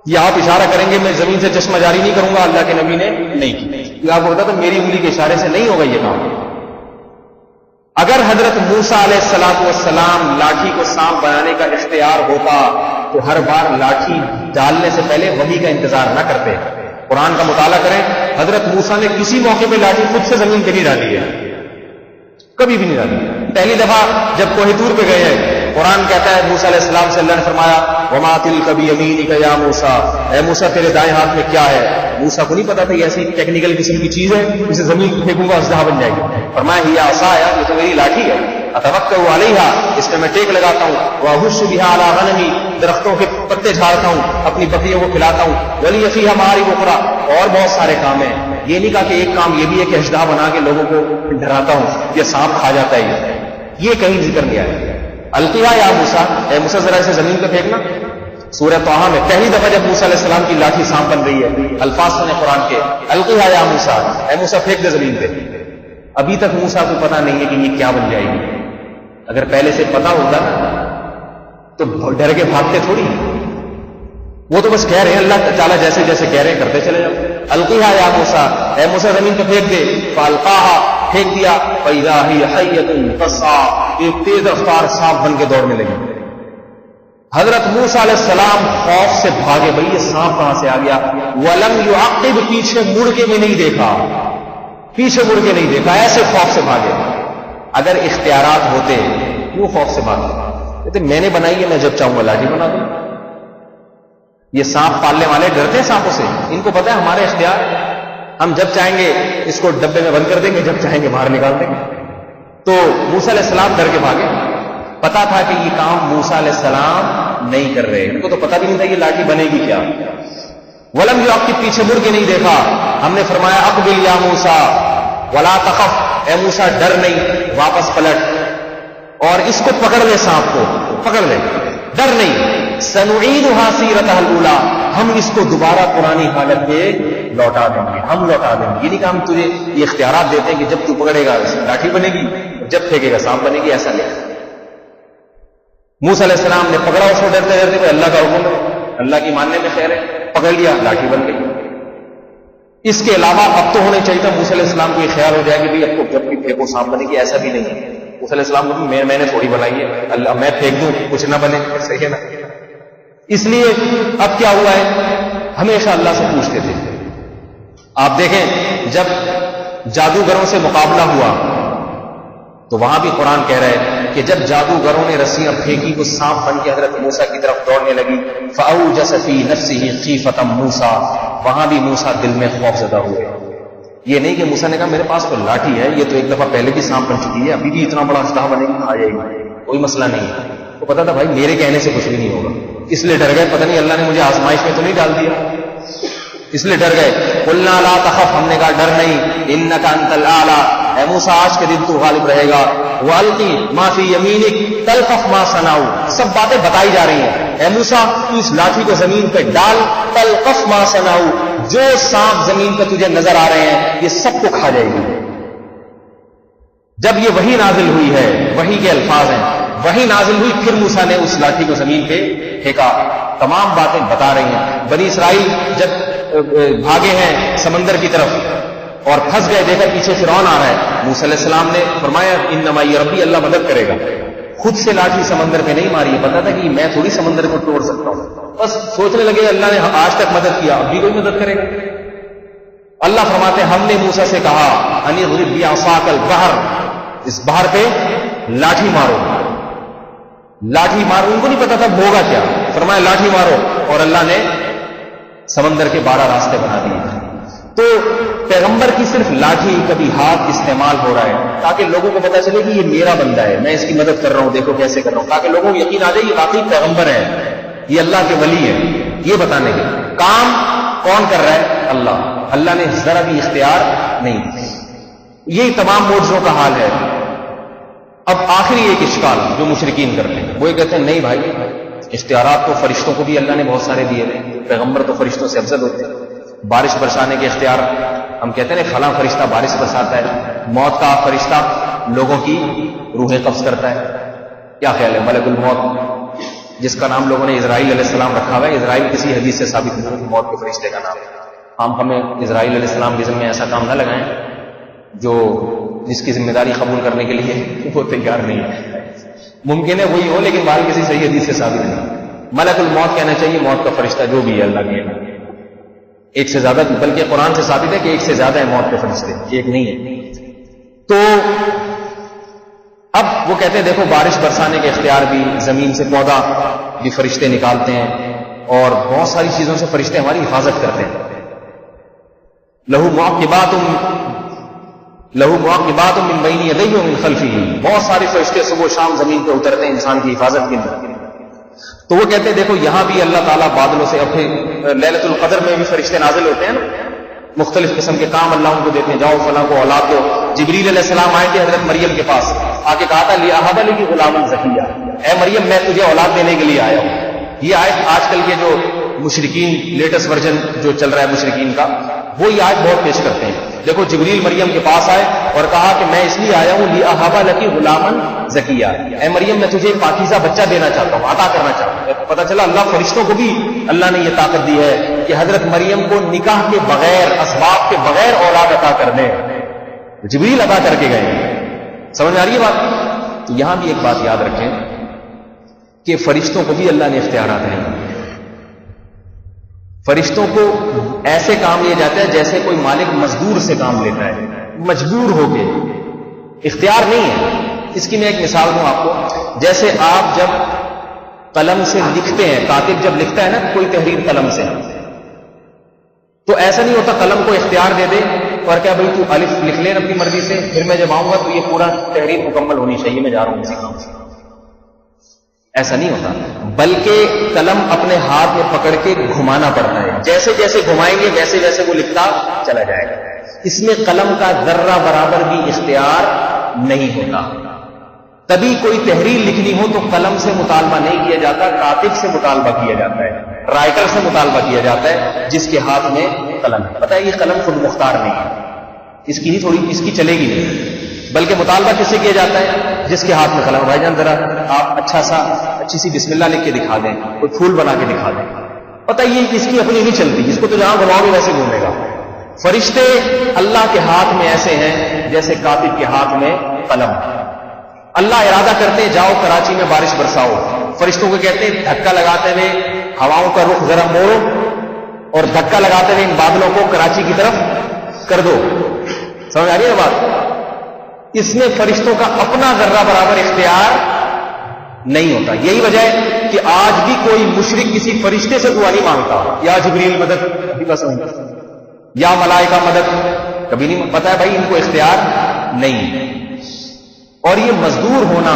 یا آپ اشارہ کریں گے میں زمین سے چشمہ جاری نہیں کروں گا, اللہ کے نبی نے نہیں کی. آپ کو بتا تو میری انگلی کے اشارے سے نہیں ہوگا یہ کام. اگر حضرت موسیٰ علیہ السلام لاٹھی کو سانپ بنانے کا اختیار ہوتا تو ہر بار لاٹھی ڈالنے سے پہلے وحی کا انتظار نہ کرتے. قرآن کا مطالعہ کریں, حضرت موسیٰ نے کسی موقع پہ لاٹھی خود سے زمین پہ نہیں ڈالی ہے, کبھی بھی نہیں ڈالی. پہلی دفعہ جب کوہ طور پہ گئے ہیں, قرآن کہتا ہے موسیٰ علیہ السلام سے اللہ نے فرمایا وما تلک بیمینک یا موسیٰ, اے موسیٰ تیرے دائیں ہاتھ میں کیا ہے؟ موسیٰ کو نہیں پتا تھا یہ ایسی ٹیکنیکل قسم کی چیز ہے, اسے زمین پہ پھینکوں گا اژدہا بن جائے گی. فرمایا ہی عصایا, یہ تو میری لاٹھی ہے, اتوکل علیہا, اس پہ میں ٹیک لگاتا ہوں, واہش بہا علی غنمی, درختوں کے پتے جھاڑتا ہوں, اپنی بکریوں کو کھلاتا ہوں, ولی فیہا معارب اخری, اور بہت سارے کام ہیں. یہ نہیں کہا کہ ایک کام یہ بھی ہے کہ اژدہا بنا کے لوگوں کو ڈراتا ہوں, یہ سانپ کھا جاتا ہے, یہ کہیں ذکر نہیں آیا. القیٰ یا موسیٰ, اے موسیٰ ذرا اسے زمین پہ پھینکنا. سورہ طٰہٰ میں پہلی دفعہ جب موسیٰ علیہ السلام کی لاٹھی سانپ بن رہی ہے, الفاظ سنے قرآن کے, القیٰ یا موسیٰ, اے موسیٰ پھینک دے زمین پہ. ابھی تک موسیٰ کو پتا نہیں ہے کہ یہ کیا بن جائے گی. اگر پہلے سے پتا ہوتا تو ڈر کے بھاگتے تھوڑی. وہ تو بس کہہ رہے ہیں اللہ تعالیٰ جیسے جیسے کہہ رہے ہیں کرتے چلے جاؤ. القیہا یا موسیٰ، اے موسیٰ زمین پہ پھینک دے. فالقاہا، پھینک دیا. فاذا ہی حیۃ تسعیٰ، ایک تیز رفتار سانپ بن کے دوڑنے لگی. حضرت موسیٰ علیہ السلام خوف سے بھاگے، بھئی یہ سانپ کہاں سے آ گیا. ولم یعقب، پیچھے مڑ کے بھی نہیں دیکھا، پیچھے مڑ کے نہیں دیکھا، ایسے خوف سے بھاگے. اگر اختیارات ہوتے کیوں خوف سے بھاگے؟ کہتے میں نے بنائی ہے، میں جب چاہوں گا لاٹھی بنا دوں. یہ سانپ پالنے والے ڈرتے ہیں سانپوں سے، ان کو پتا ہے ہمارے اختیار، ہم جب چاہیں گے اس کو ڈبے میں بند کر دیں گے، جب چاہیں گے باہر نکال دیں گے. تو موسیٰ علیہ السلام ڈر کے بھاگے. پتا تھا کہ یہ کام موسیٰ علیہ السلام نہیں کر رہے، ان کو تو پتا بھی نہیں تھا یہ لاٹھی بنے گی کیا. ولم جو آپ کے پیچھے مڑ کے نہیں دیکھا. ہم نے فرمایا اقبل یا موسیٰ ولا تخف، اے موسیٰ ڈر نہیں، واپس پلٹ اور اس کو پکڑ لے، سانپ کو پکڑ لے، ڈر نہیں. سنعیدها سیرتها الاولی، ہم اس کو دوبارہ پرانی حالت پہ لوٹا دیں گے، ہم لوٹا دیں گے. یہ نہیں کہ ہم تجھے یہ اختیارات دیتے ہیں کہ جب تو پکڑے گا لاٹھی بنے گی، جب پھینکے گا سانپ بنے گی، ایسا نہیں. موسیٰ علیہ السلام نے پکڑا اس کو ڈرتے ڈرتے، اللہ کا حکم ہے، اللہ کی ماننے میں خیر ہے، پکڑ لیا، لاٹھی بن گئی. اس کے علاوہ اب تو ہونا چاہیے تھا موسیٰ علیہ السلام کو یہ خیال ہو جائے کہ اب تو جب بھی پھینکو سانپ بنے گی، ایسا بھی نہیں ہے. موسیٰ علیہ السلام کو میں نے تھوڑی بنائی ہے، اللہ میں پھینک دوں کچھ نہ بنے، صحیح ہے نا. اس لیے اب کیا ہوا ہے، ہمیشہ اللہ سے پوچھتے تھے. آپ دیکھیں جب جادوگروں سے مقابلہ ہوا تو وہاں بھی قرآن کہہ رہا ہے کہ جب جادوگروں نے رسیاں پھینکی تو سانپ بن کے حضرت موسیٰ کی طرف دوڑنے لگی. فأوجس فی نفسہ خیفۃ موسیٰ، وہاں بھی موسیٰ دل میں خوف زدہ ہوئے. یہ نہیں کہ موسیٰ نے کہا میرے پاس تو لاٹھی ہے، یہ تو ایک دفعہ پہلے بھی سانپ بن چکی ہے، ابھی بھی اتنا بڑا اشتہا بنے گی، آ جائے گی، کوئی مسئلہ نہیں ہے. تو پتا تھا بھائی میرے کہنے سے کچھ بھی نہیں ہوگا، اس لیے ڈر گئے. پتہ نہیں اللہ نے مجھے آزمائش میں تو نہیں ڈال دیا، اس لیے ڈر گئے. قلنا لا تخف، ہم نے کہا ڈر نہیں، انک انت الاعلی، اے موسیٰ آج کے دن تو غالب رہے گا. والقی ما فی یمینک تلقف ما صنعوا، سب باتیں بتائی جا رہی ہیں. اے موسیٰ تو اس لاٹھی کو زمین پہ ڈال، تلقف ما صنعوا، جو سانپ زمین پہ تجھے نظر آ رہے ہیں یہ سب کو کھا جائے گی. جب یہ وحی نازل ہوئی ہے، وحی کے الفاظ ہیں، وحی نازل ہوئی، پھر موسیٰ نے اس لاٹھی کو زمین پہ پھینکا. تمام باتیں بتا رہی ہیں. بنی اسرائیل جب بھاگے ہیں سمندر کی طرف اور پھنس گئے، دیکھا پیچھے فرعون آ رہا ہے، موسیٰ علیہ السلام نے فرمایا انما ربی، اللہ مدد کرے گا. خود سے لاٹھی سمندر پہ نہیں ماری ہے، پتا تھا کہ میں تھوڑی سمندر کو توڑ سکتا ہوں. بس سوچنے لگے اللہ نے آج تک مدد کیا، اب بھی کوئی مدد کرے گا. اللہ فرماتے ہم نے موسیٰ سے کہا ان اضرب بعصاک البحر، اس بحر پہ لاٹھی مارو، لاٹھی مارو. ان کو نہیں پتا تھا ہوگا کیا، فرمایا لاٹھی مارو، اور اللہ نے سمندر کے 12 راستے بنا دیے. تو پیغمبر کی صرف لاٹھی، کبھی ہاتھ استعمال ہو رہا ہے تاکہ لوگوں کو پتا چلے کہ یہ میرا بندہ ہے، میں اس کی مدد کر رہا ہوں، دیکھو کیسے کر رہا ہوں، تاکہ لوگوں کو یقین آ جائے یہ واقعی پیغمبر ہے، یہ اللہ کے ولی ہے. یہ بتانے کے کام کون کر رہا ہے؟ اللہ. اللہ نے ذرا بھی اختیار نہیں. یہی تمام معجزوں کا حال ہے. اب آخری ایک اشکال جو مشرکین کرتے ہیں، وہ یہ کہتے ہیں نہیں بھائی، اختیارات تو فرشتوں کو بھی اللہ نے بہت سارے دیے ہیں، پیغمبر تو فرشتوں سے افضل ہوتے ہیں. بارش برسانے کے اختیار، ہم کہتے ہیں فلاں فرشتہ بارش برساتا ہے. موت کا فرشتہ لوگوں کی روحیں قبض کرتا ہے. کیا خیال ہے؟ ملک الموت، جس کا نام لوگوں نے اسرائیل علیہ السلام رکھا ہوا ہے، اسرائیل کسی حدیث سے ثابت نہیں موت کے فرشتے کا نام ہے. ہمیں اسرائیل علیہ السلام کے ذمہ ایسا کام نہ لگائیں جو جس کی ذمہ داری قبول کرنے کے لیے وہ تیار نہیں ہے. ممکن ہے وہی ہو لیکن بار کسی صحیح حدیث سے ثابت نہیں. ملک الموت کہنا چاہیے، موت کا فرشتہ جو بھی ہے اللہ کے، ایک سے زیادہ، بلکہ قرآن سے ثابت ہے کہ ایک سے زیادہ ہے موت کے فرشتے، ایک نہیں ہے. تو اب وہ کہتے ہیں دیکھو بارش برسانے کے اختیار بھی، زمین سے پودا بھی فرشتے نکالتے ہیں، اور بہت ساری چیزوں سے فرشتے ہماری حفاظت کرتے ہیں. لہو معقبات من بین یدیہ ومن خلفہ، بہت سارے فرشتے صبح و شام زمین پہ اترتے ہیں انسان کی حفاظت کے لیے. تو وہ کہتے ہیں دیکھو یہاں بھی اللہ تعالیٰ بادلوں سے، اب لیلۃ القدر میں بھی فرشتے نازل ہوتے ہیں نا، مختلف قسم کے کام اللہ ان کو دیتے ہیں، جاؤ فلاں کو اولاد دو. جبریل علیہ السلام آئے تھے حضرت مریم کے پاس، آ کے کہا تھا لأہب لک غلاما زکیہ، اے مریم میں تجھے اولاد دینے کے لیے آیا ہوں. یہ آیت آج کل کے جو مشرکین لیٹسٹ ورژن جو چل رہا ہے مشرکین کا، وہ یہ آیت بہت پیش کرتے ہیں. دیکھو جبریل مریم کے پاس آئے اور کہا کہ میں اس لیے آیا ہوں لِأَهَبَ لَكِ غُلَامًا زَكِيًّا، اے مریم میں تجھے پاکیزہ بچہ دینا چاہتا ہوں، عطا کرنا چاہتا ہوں۔ پتہ چلا اللہ فرشتوں کو بھی اللہ نے یہ طاقت دی ہے کہ حضرت مریم کو نکاح کے بغیر، اسباب کے بغیر اولاد عطا کر دیں، جبریل عطا کر کے گئے۔ سمجھ آ رہی ہے بات؟ تو یہاں بھی ایک بات یاد رکھیں کہ فرشتوں کو بھی اللہ نے اختیارات ہیں۔ فرشتوں کو ایسے کام لیا جاتا ہے جیسے کوئی مالک مزدور سے کام لیتا ہے، مجبور ہو کے، اختیار نہیں ہے۔ اس کی میں ایک مثال دوں آپ کو، جیسے آپ جب قلم سے لکھتے ہیں، کاتب جب لکھتا ہے نا کوئی تحریر قلم سے، تو ایسا نہیں ہوتا قلم کو اختیار دے دے اور کیا بھائی تو الف لکھ لے اپنی مرضی سے، پھر میں جب آؤں گا تو یہ پورا تحریر مکمل ہونی چاہیے، میں جا رہا ہوں کسی کام سے۔ ایسا نہیں ہوتا، بلکہ قلم اپنے ہاتھ میں پکڑ کے گھمانا پڑتا ہے، جیسے جیسے گھمائیں گے ویسے ویسے وہ لکھتا چلا جائے گا۔ اس میں قلم کا ذرہ برابر بھی اختیار نہیں ہوتا۔ تبھی کوئی تحریر لکھنی ہو تو قلم سے مطالبہ نہیں کیا جاتا، کاتب سے مطالبہ کیا جاتا ہے، رائٹر سے مطالبہ کیا جاتا ہے جس کے ہاتھ میں قلم ہے۔ پتہ ہے یہ قلم خود مختار نہیں ہے، اس کی ہی تھوڑی اس کی چلے گی نہیں، بلکہ مطالبہ کس سے کیا جاتا ہے؟ جس کے ہاتھ میں قلم۔ بھائی جان ذرا آپ اچھی سی بسم اللہ لکھ کے دکھا دیں، کوئی پھول بنا کے دکھا دیں، پتہ یہ اس کی اپنی نہیں چلتی، اس کو تو جہاں گھماؤ گے ویسے گھومے گا۔ فرشتے اللہ کے ہاتھ میں ایسے ہیں جیسے کاتب کے ہاتھ میں قلم۔ اللہ ارادہ کرتے ہیں جاؤ کراچی میں بارش برساؤ، فرشتوں کو کہتے ہیں دھکا لگاتے ہوئے ہواؤں کا رخ ذرا موڑو اور دھکا لگاتے ہوئے ان بادلوں کو کراچی کی طرف کر دو۔ سمجھ آ رہی ہے بات؟ اس میں فرشتوں کا اپنا ذرہ برابر اختیار نہیں ہوتا۔ یہی وجہ ہے کہ آج بھی کوئی مشرک کسی فرشتے سے دعا نہیں مانگتا، یا جبریل مدد یا ملائکہ مدد، کبھی نہیں۔ پتا ہے بھائی ان کو اختیار نہیں۔ اور یہ مزدور ہونا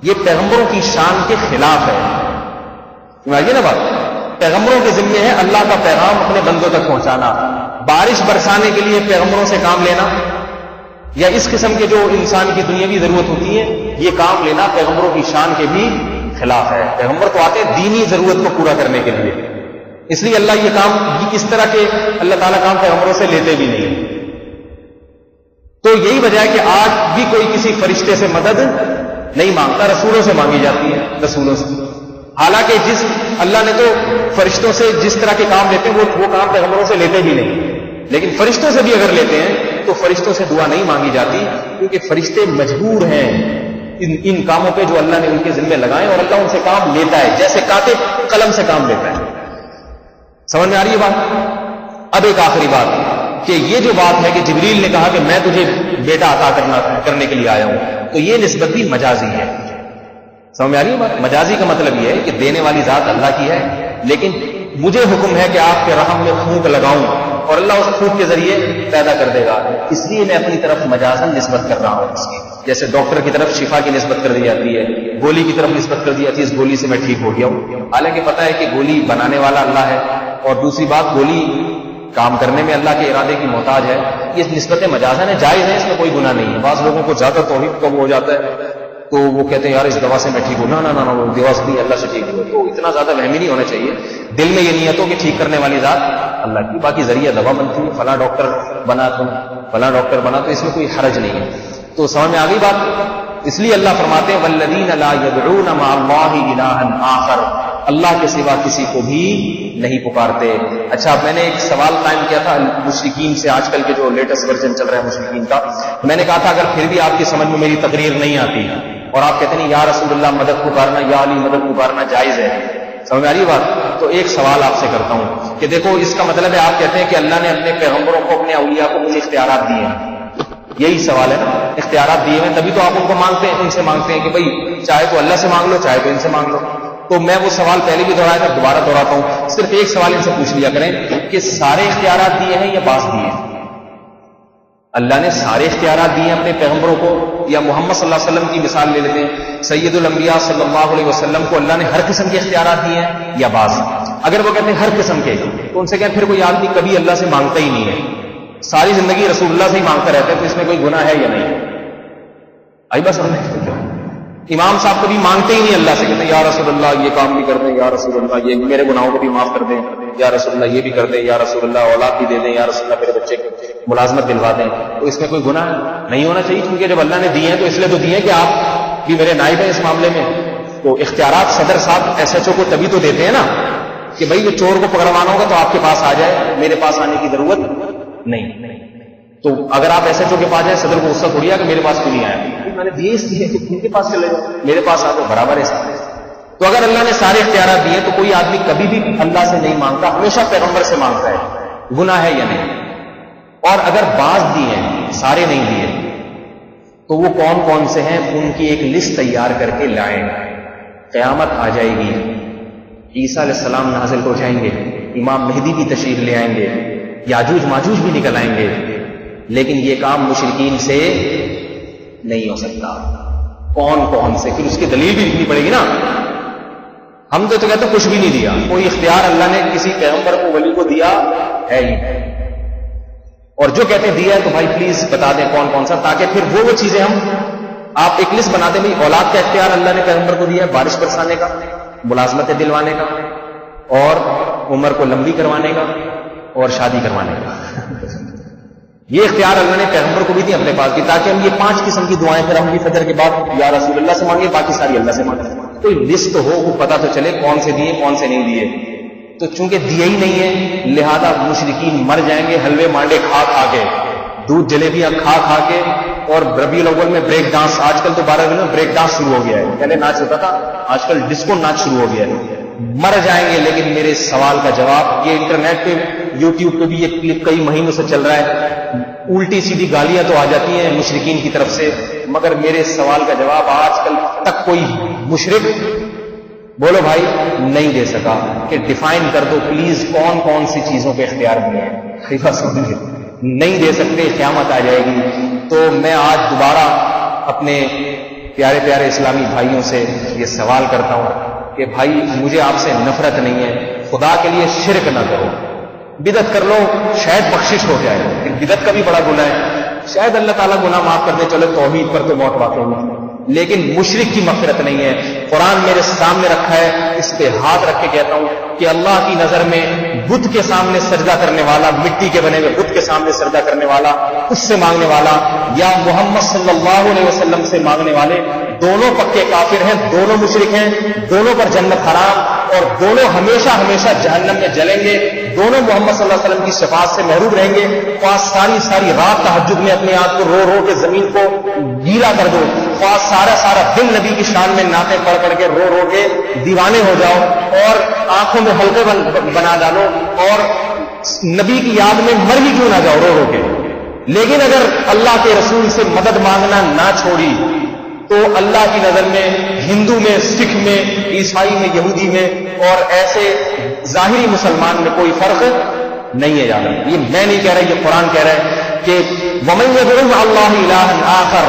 یہ پیغمبروں کی شان کے خلاف ہے۔ سمجھیے نا بات؟ پیغمبروں کے ذمے ہے اللہ کا پیغام اپنے بندوں تک پہنچانا، بارش برسانے کے لیے پیغمبروں سے کام لینا یا اس قسم کے جو انسان کی دنیاوی ضرورت ہوتی ہے یہ کام لینا پیغمبروں کی شان کے بھی خلاف ہے۔ پیغمبر تو آتے ہیں دینی ضرورت کو پورا کرنے کے لیے، اس لیے اللہ یہ کام اس طرح کے اللہ تعالیٰ کام پیغمبروں سے لیتے بھی نہیں۔ تو یہی وجہ ہے کہ آج بھی کوئی کسی فرشتے سے مدد نہیں مانگتا، رسولوں سے مانگی جاتی ہے، رسولوں سے۔ حالانکہ اللہ نے تو فرشتوں سے جس طرح کے کام لیتے ہیں وہ کام پیغمبروں سے لیتے بھی نہیں، لیکن فرشتوں سے بھی اگر لیتے ہیں تو فرشتوں سے دعا نہیں مانگی جاتی، کیونکہ فرشتے مجبور ہیں ان کاموں پہ جو اللہ نے ان کے ذمہ لگائے، اور اللہ ان سے کام لیتا ہے جیسے کاتب قلم سے کام لیتا ہے۔ سمجھ میں آ رہی ہے بات؟ اب ایک آخری بات کہ یہ جو بات ہے کہ جبریل نے کہا کہ میں تجھے بیٹا عطا کرنے کے لیے آیا ہوں، تو یہ نسبت بھی مجازی ہے۔ سمجھ میں آ رہی ہے بات؟ مجازی کا مطلب یہ ہے کہ دینے والی ذات اللہ کی ہے، لیکن مجھے حکم ہے کہ آپ کے رحم میں پھونک لگاؤں اور اللہ اس پھونک کے ذریعے پیدا کر دے گا، اس لیے میں اپنی طرف مجازن نسبت کر رہا ہوں۔ جیسے ڈاکٹر کی طرف شفا کی نسبت کر دی جاتی ہے، گولی کی طرف نسبت کر دی جاتی ہے، اس گولی سے میں ٹھیک ہو گیا ہوں، حالانکہ پتہ ہے کہ گولی بنانے والا اللہ ہے، اور دوسری بات گولی کام کرنے میں اللہ کے ارادے کی محتاج ہے۔ یہ نسبتیں مجازن ہے، جائز ہے، اس میں کوئی گناہ نہیں ہے۔ بعض لوگوں کو زیادہ توحید کا وہ ہو جاتا ہے تو وہ کہتے ہیں یار اس دوا سے میں ٹھیک ہوں، نہ وہ دوا سے نہیں، اللہ سے ٹھیک ہوں۔ تو اتنا زیادہ وہمی نہیں ہونا چاہیے، دل میں یہ نیت ہو کہ ٹھیک کرنے والی ذات اللہ کی، باقی ذریعہ دوا بنتی ہے، فلاں ڈاکٹر بنا تو اس میں کوئی حرج نہیں ہے۔ تو سمجھ میں آ گئی بات؟ اس لیے اللہ فرماتے ہیں والذین لا یدعون مع اللہ الہا آخر، اللہ کے سوا کسی کو بھی نہیں پکارتے۔ اچھا میں نے ایک سوال قائم کیا تھا مشرکین سے، آج کل کے جو لیٹسٹ ورژن چل رہا ہے مشرکین کا، میں نے کہا تھا اگر پھر بھی آپ کی سمجھ میں میری تقریر نہیں آتی اور آپ کہتے ہیں یا رسول اللہ مدد پکارنا، یا علی مدد پکارنا جائز ہے، سمجھ آ رہی بات؟ تو ایک سوال آپ سے کرتا ہوں کہ دیکھو اس کا مطلب ہے آپ کہتے ہیں کہ اللہ نے اپنے پیغمبروں کو، اپنے اولیاء کو کچھ اختیارات دیے ہیں، یہی سوال ہے نا؟ اختیارات دیے ہیں تبھی تو آپ ان کو مانگتے ہیں، ان سے مانگتے ہیں کہ بھائی چاہے تو اللہ سے مانگ لو چاہے تو ان سے مانگ لو۔ تو میں وہ سوال پہلے بھی دہرایا تھا، دوبارہ دہراتا ہوں، صرف ایک سوال ان سے پوچھ لیا کریں کہ سارے اختیارات دیے ہیں یا بعض دیے ہیں؟ اللہ نے سارے اختیارات دیے ہیں اپنے پیغمبروں کو، یا محمد صلی اللہ علیہ وسلم کی مثال لے لیتے ہیں، سید الانبیاء صلی اللہ علیہ وسلم کو اللہ نے ہر قسم کے اختیارات دیے ہیں یا بعض؟ اگر وہ کہتے ہیں ہر قسم کے تو ان سے کہیں پھر کوئی آدمی کبھی اللہ سے مانگتا ہی نہیں ہے، ساری زندگی رسول اللہ سے ہی مانگتا رہتا ہے، تو اس میں کوئی گناہ ہے یا نہیں؟ آئی بس ہم نے امام صاحب کبھی مانگتے ہی نہیں اللہ سے، کہتے ہیں یا رسول اللہ یہ کام بھی کر دیں، یا رسول اللہ یہ میرے گناہوں کو بھی معاف کر دیں، یا رسول اللہ یہ بھی کر دیں، یا رسول اللہ اولاد بھی دے دیں، یا رسول اللہ میرے بچے کی ملازمت دلوا دیں، تو اس میں کوئی گناہ نہیں ہونا چاہیے، کیونکہ جب اللہ نے دیے ہیں تو اس لیے تو دیے ہیں کہ آپ بھی میرے نائب ہیں اس معاملے میں. تو اختیارات صدر صاحب ایس ایچ او کو تبھی تو دیتے ہیں نا کہ بھائی یہ چور کو پکڑوانا ہوگا تو آپ کے پاس آ جائے، میرے پاس آنے کی ضرورت نہیں. تو اگر آپ ایس ایچ او کے پاس جائیں، صدر کو غصہ تھوڑی کہ میرے پاس کیوں نہیں آیا، میں نے دیے اس لیے ان کے پاس چلے جاؤ، میرے پاس آ تو برابر ہے سارے. تو اگر اللہ نے سارے اختیارات دیے تو کوئی آدمی کبھی بھی اللہ سے نہیں مانگتا، ہمیشہ پیغمبر سے مانگتا ہے. گناہ ہے یا نہیں؟ اور اگر بعض دیے ہیں، سارے نہیں دیے، تو وہ کون کون سے ہیں ان کی ایک لسٹ تیار کر کے لائیں. قیامت آ جائے گی، عیسیٰ علیہ السلام نازل ہو جائیں گے، امام مہدی بھی تشریف لے آئیں گے، یاجوج ماجوج بھی نکل آئیں گے، لیکن یہ کام مشرکین سے نہیں ہو سکتا. کون کون سے؟ پھر اس کی دلیل بھی لکھنی پڑے گی نا. ہم تو کہتے کچھ بھی نہیں دیا، کوئی اختیار اللہ نے کسی پیغمبر کو ولی کو دیا ہے ہی. اور جو کہتے ہیں دیا ہے تو بھائی پلیز بتا دیں کون کون سا، تاکہ پھر وہ چیزیں ہم آپ ایک لسٹ بنا دیں. بھائی اولاد کا اختیار اللہ نے پیغمبر کو دیا ہے، بارش برسانے کا، ملازمتیں دلوانے کا، اور عمر کو لمبی کروانے کا، اور شادی کروانے کا. یہ اختیار اللہ نے پیغمبر کو بھی دی اپنے پاس بھی، تاکہ ہم یہ 5 قسم کی دعائیں پھر ہم بھی فجر کے بعد یا رسول اللہ سے مانگے، باقی ساری اللہ سے مانگے. کوئی لسٹ ہو، وہ پتا تو چلے کون سے دیے کون سے نہیں دیے. تو چونکہ دیے ہی نہیں ہے لہذا مشرکین مر جائیں گے حلوے مانڈے کھا کھا کے، دودھ جلیبیاں کھا کھا کے، اور ربیع الاول میں بریک ڈانس. آج کل تو 12 دن میں بریک ڈانس شروع ہو گیا ہے، پہلے ناچ ہوتا تھا، آج کل ڈسکو ناچ شروع ہو گیا ہے. مر جائیں گے. لیکن میرے سوال کا جواب، یہ انٹرنیٹ پہ یوٹیوب پہ بھی یہ کلپ کئی مہینوں سے چل رہا ہے، الٹی سیدھی گالیاں تو آ جاتی ہیں مشرکین کی طرف سے، مگر میرے سوال کا جواب آج کل تک کوئی مشرک بولو بھائی نہیں دے سکا کہ ڈیفائن کر دو پلیز کون کون سی چیزوں کے اختیار دیے ہیں. نہیں دے سکتے. قیامت آ جائے گی. تو میں آج دوبارہ اپنے پیارے پیارے اسلامی بھائیوں سے یہ سوال کرتا ہوں کہ بھائی مجھے آپ سے نفرت نہیں ہے، خدا کے لیے شرک نہ کرو. بدعت کر لو شاید بخشش ہو جائے، لیکن بدعت کا بھی بڑا گناہ ہے. شاید اللہ تعالیٰ گناہ معاف کرنے چلے، توحید پر تو موت واقع ہوئی، لیکن مشرک کی مغفرت نہیں ہے. قرآن میرے سامنے رکھا ہے، اس پہ ہاتھ رکھ کے کہتا ہوں کہ اللہ کی نظر میں بت کے سامنے سجدہ کرنے والا، مٹی کے بنے ہوئے بت کے سامنے سجدہ کرنے والا، اس سے مانگنے والا، یا محمد صلی اللہ علیہ وسلم سے مانگنے والے، دونوں پکے کافر ہیں، دونوں مشرک ہیں، دونوں پر جنت حرام، اور دونوں ہمیشہ ہمیشہ جہنم میں جلیں گے. دونوں محمد صلی اللہ علیہ وسلم کی شفاعت سے محروم رہیں گے. خواہ ساری ساری رات تہجد میں اپنے آپ کو رو رو کے زمین کو گیلا کر دو، خواہ سارا سارا دن نبی کی شان میں نعتیں پڑھ پڑھ کے رو رو کے دیوانے ہو جاؤ، اور آنکھوں میں حلقے بنا ڈالو، اور نبی کی یاد میں مر ہی کیوں نہ جاؤ رو رو کے. لیکن اگر اللہ کے رسول سے مدد مانگنا نہ چھوڑی تو اللہ کی نظر میں ہندو میں، سکھ میں، عیسائی میں، یہودی میں، اور ایسے ظاہری مسلمان میں کوئی فرق نہیں ہے. یاد رکھیں، یہ میں نہیں کہہ رہا، یہ قرآن کہہ رہا ہے کہ وَمَن يَدْعُ مَعَ اللَّهِ إِلَٰهًا آخَرَ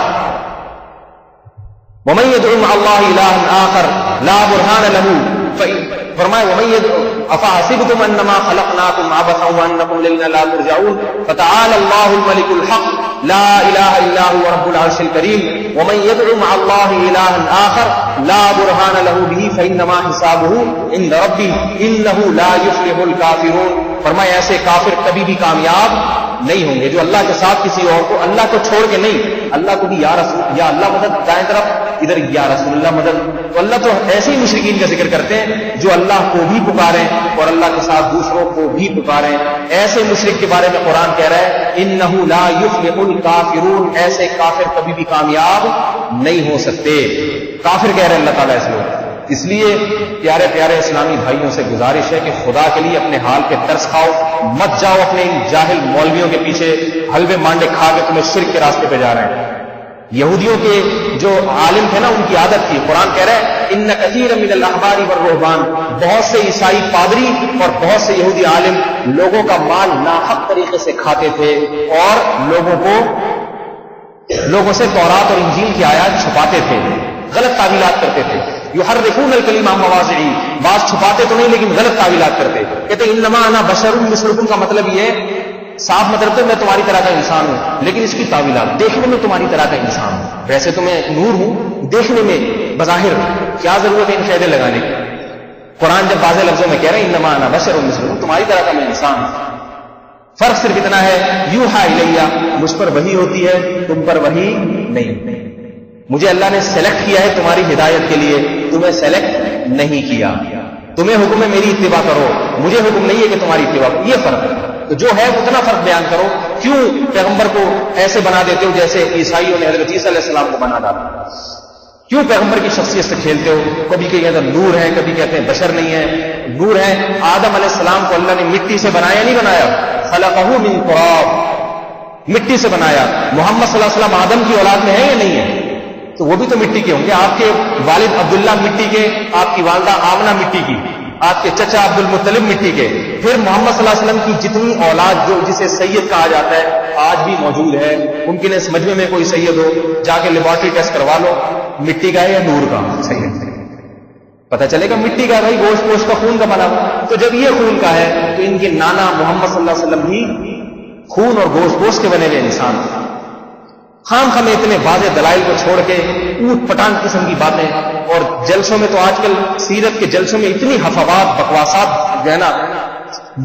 وَمَن يَدْعُ مَعَ اللَّهِ إِلَٰهًا آخَرَ لَا بُرْهَانَ لَهُ. فرمائے أَفَحَسِبْتُمْ أَنَّمَا خَلَقْنَاكُمْ عَبَثًا وَأَنَّكُمْ إِلَيْنَا لَا تُرْجَعُونَ فَتَعَالَى اللَّهُ الْمَلِكُ الْحَقُّ لَا إِلَٰهَ إِلَّا هُوَ رَبُّ الْعَرْشِ الْكَرِيمِ. وَمَن يَدْعُ مَعَ اللَّهِ إِلَٰهًا آخَرَ لَا بُرْهَانَ لَهُ بِهِ فَإِنَّمَا حِسَابُهُ عِندَ رَبِّهِ إِنَّهُ لَا يُفْلِحُ الْكَافِرُونَ. فرمایا ایسے کافر کبھی بھی کامیاب نہیں ہوں گے جو اللہ کے ساتھ کسی اور کو، اللہ کو چھوڑ کے نہیں، اللہ کو بھی یا رسول یا اللہ مدد، دائیں طرف ادھر یا رسول اللہ مدد. تو اللہ تو ایسے ہی مشرکین کا ذکر کرتے ہیں جو اللہ کو بھی پکاریں اور اللہ کے ساتھ دوسروں کو بھی پکاریں. ایسے مشرک کے بارے میں قرآن کہہ رہا ہے انہ لا یفلح الکافرون، ایسے کافر کبھی بھی کامیاب نہیں ہو سکتے. کافر کہہ رہے ہیں اللہ تعالیٰ اس لوگ. اس لیے پیارے پیارے اسلامی بھائیوں سے گزارش ہے کہ خدا کے لیے اپنے حال پہ ترس کھاؤ، مت جاؤ اپنے ان جاہل مولویوں کے پیچھے حلوے مانڈے کھا کے تمہیں شرک کے راستے پہ جا رہے ہیں. یہودیوں کے جو عالم تھے نا ان کی عادت تھی، قرآن کہہ رہا ہے ان کثیر من الاحبار والرہبان، بہت سے عیسائی پادری اور بہت سے یہودی عالم لوگوں کا مال ناحق طریقے سے کھاتے تھے اور لوگوں سے تورات اور انجیل کی آیات چھپاتے تھے، غلط تعویلات کرتے تھے. یحرفون الکلم عن مواضعہ، بعض چھپاتے تو نہیں لیکن غلط تعویلات کرتے. کہتے انما انا بشر مثلکم کا مطلب یہ ہے، صاف مطلب تو میں تمہاری طرح کا انسان ہوں، لیکن اس کی تعویلات دیکھنے میں تمہاری طرح کا انسان ہوں، ویسے تو میں نور ہوں، دیکھنے میں بظاہر کیا ضرورت ہے ان قیدیں لگانے کی. قرآن جب واضح لفظوں میں کہہ رہے ہیں انما انا بشر مثلکم، تمہاری طرح کا میں انسان ہوں، فرق صرف اتنا ہے یوحا الیہ، مجھ پر وحی ہوتی ہے، تم پر وحی نہیں، مجھے اللہ نے سلیکٹ کیا ہے تمہاری ہدایت کے لیے، تمہیں سلیکٹ نہیں کیا، تمہیں حکم ہے میری اتباع کرو، مجھے حکم نہیں ہے کہ تمہاری اتباع کرو، یہ فرق ہے۔ تو جو ہے اتنا فرق بیان کرو، کیوں پیغمبر کو ایسے بنا دیتے ہو جیسے عیسائیوں نے حضرت عیسیٰ علیہ السلام کو بنا ڈالا؟ کیوں پیغمبر کی شخصیت سے کھیلتے ہو؟ کبھی کہتے ہیں نور ہے، کبھی کہتے ہیں بشر نہیں ہے۔ نور ہے، آدم علیہ السلام کو اللہ نے مٹی سے بنایا نہیں بنایا، خلقہ من تراب، مٹی سے بنایا۔ محمد صلی اللہ علیہ وسلم آدم کی اولاد میں ہے یا نہیں ہے؟ تو وہ بھی تو مٹی کے ہوں گے۔ آپ کے والد عبداللہ مٹی کے، آپ کی والدہ آمنہ مٹی کی، آپ کے چچا عبد المطلب مٹی کے، پھر محمد صلی اللہ علیہ وسلم کی جتنی اولاد جو جسے سید کہا جاتا ہے آج بھی موجود ہے۔ ممکن ہے اس مجمع میں کوئی سید ہو، جا کے لیبارٹری ٹیسٹ کروا لو، مٹی کا ہے یا نور کا سید، پتہ چلے گا مٹی کا، بھائی گوشت پوشت کا، خون کا بنا۔ تو جب یہ خون کا ہے تو ان کے نانا محمد صلی اللہ علیہ وسلم بھی خون اور گوشت پوشت کے بنے ہوئے انسان۔ خام خام اتنے واضح دلائل کو چھوڑ کے اوٹ پٹانگ قسم کی باتیں، اور جلسوں میں تو آج کل سیرت کے جلسوں میں اتنی حفوات بکواسات جو ہے نا،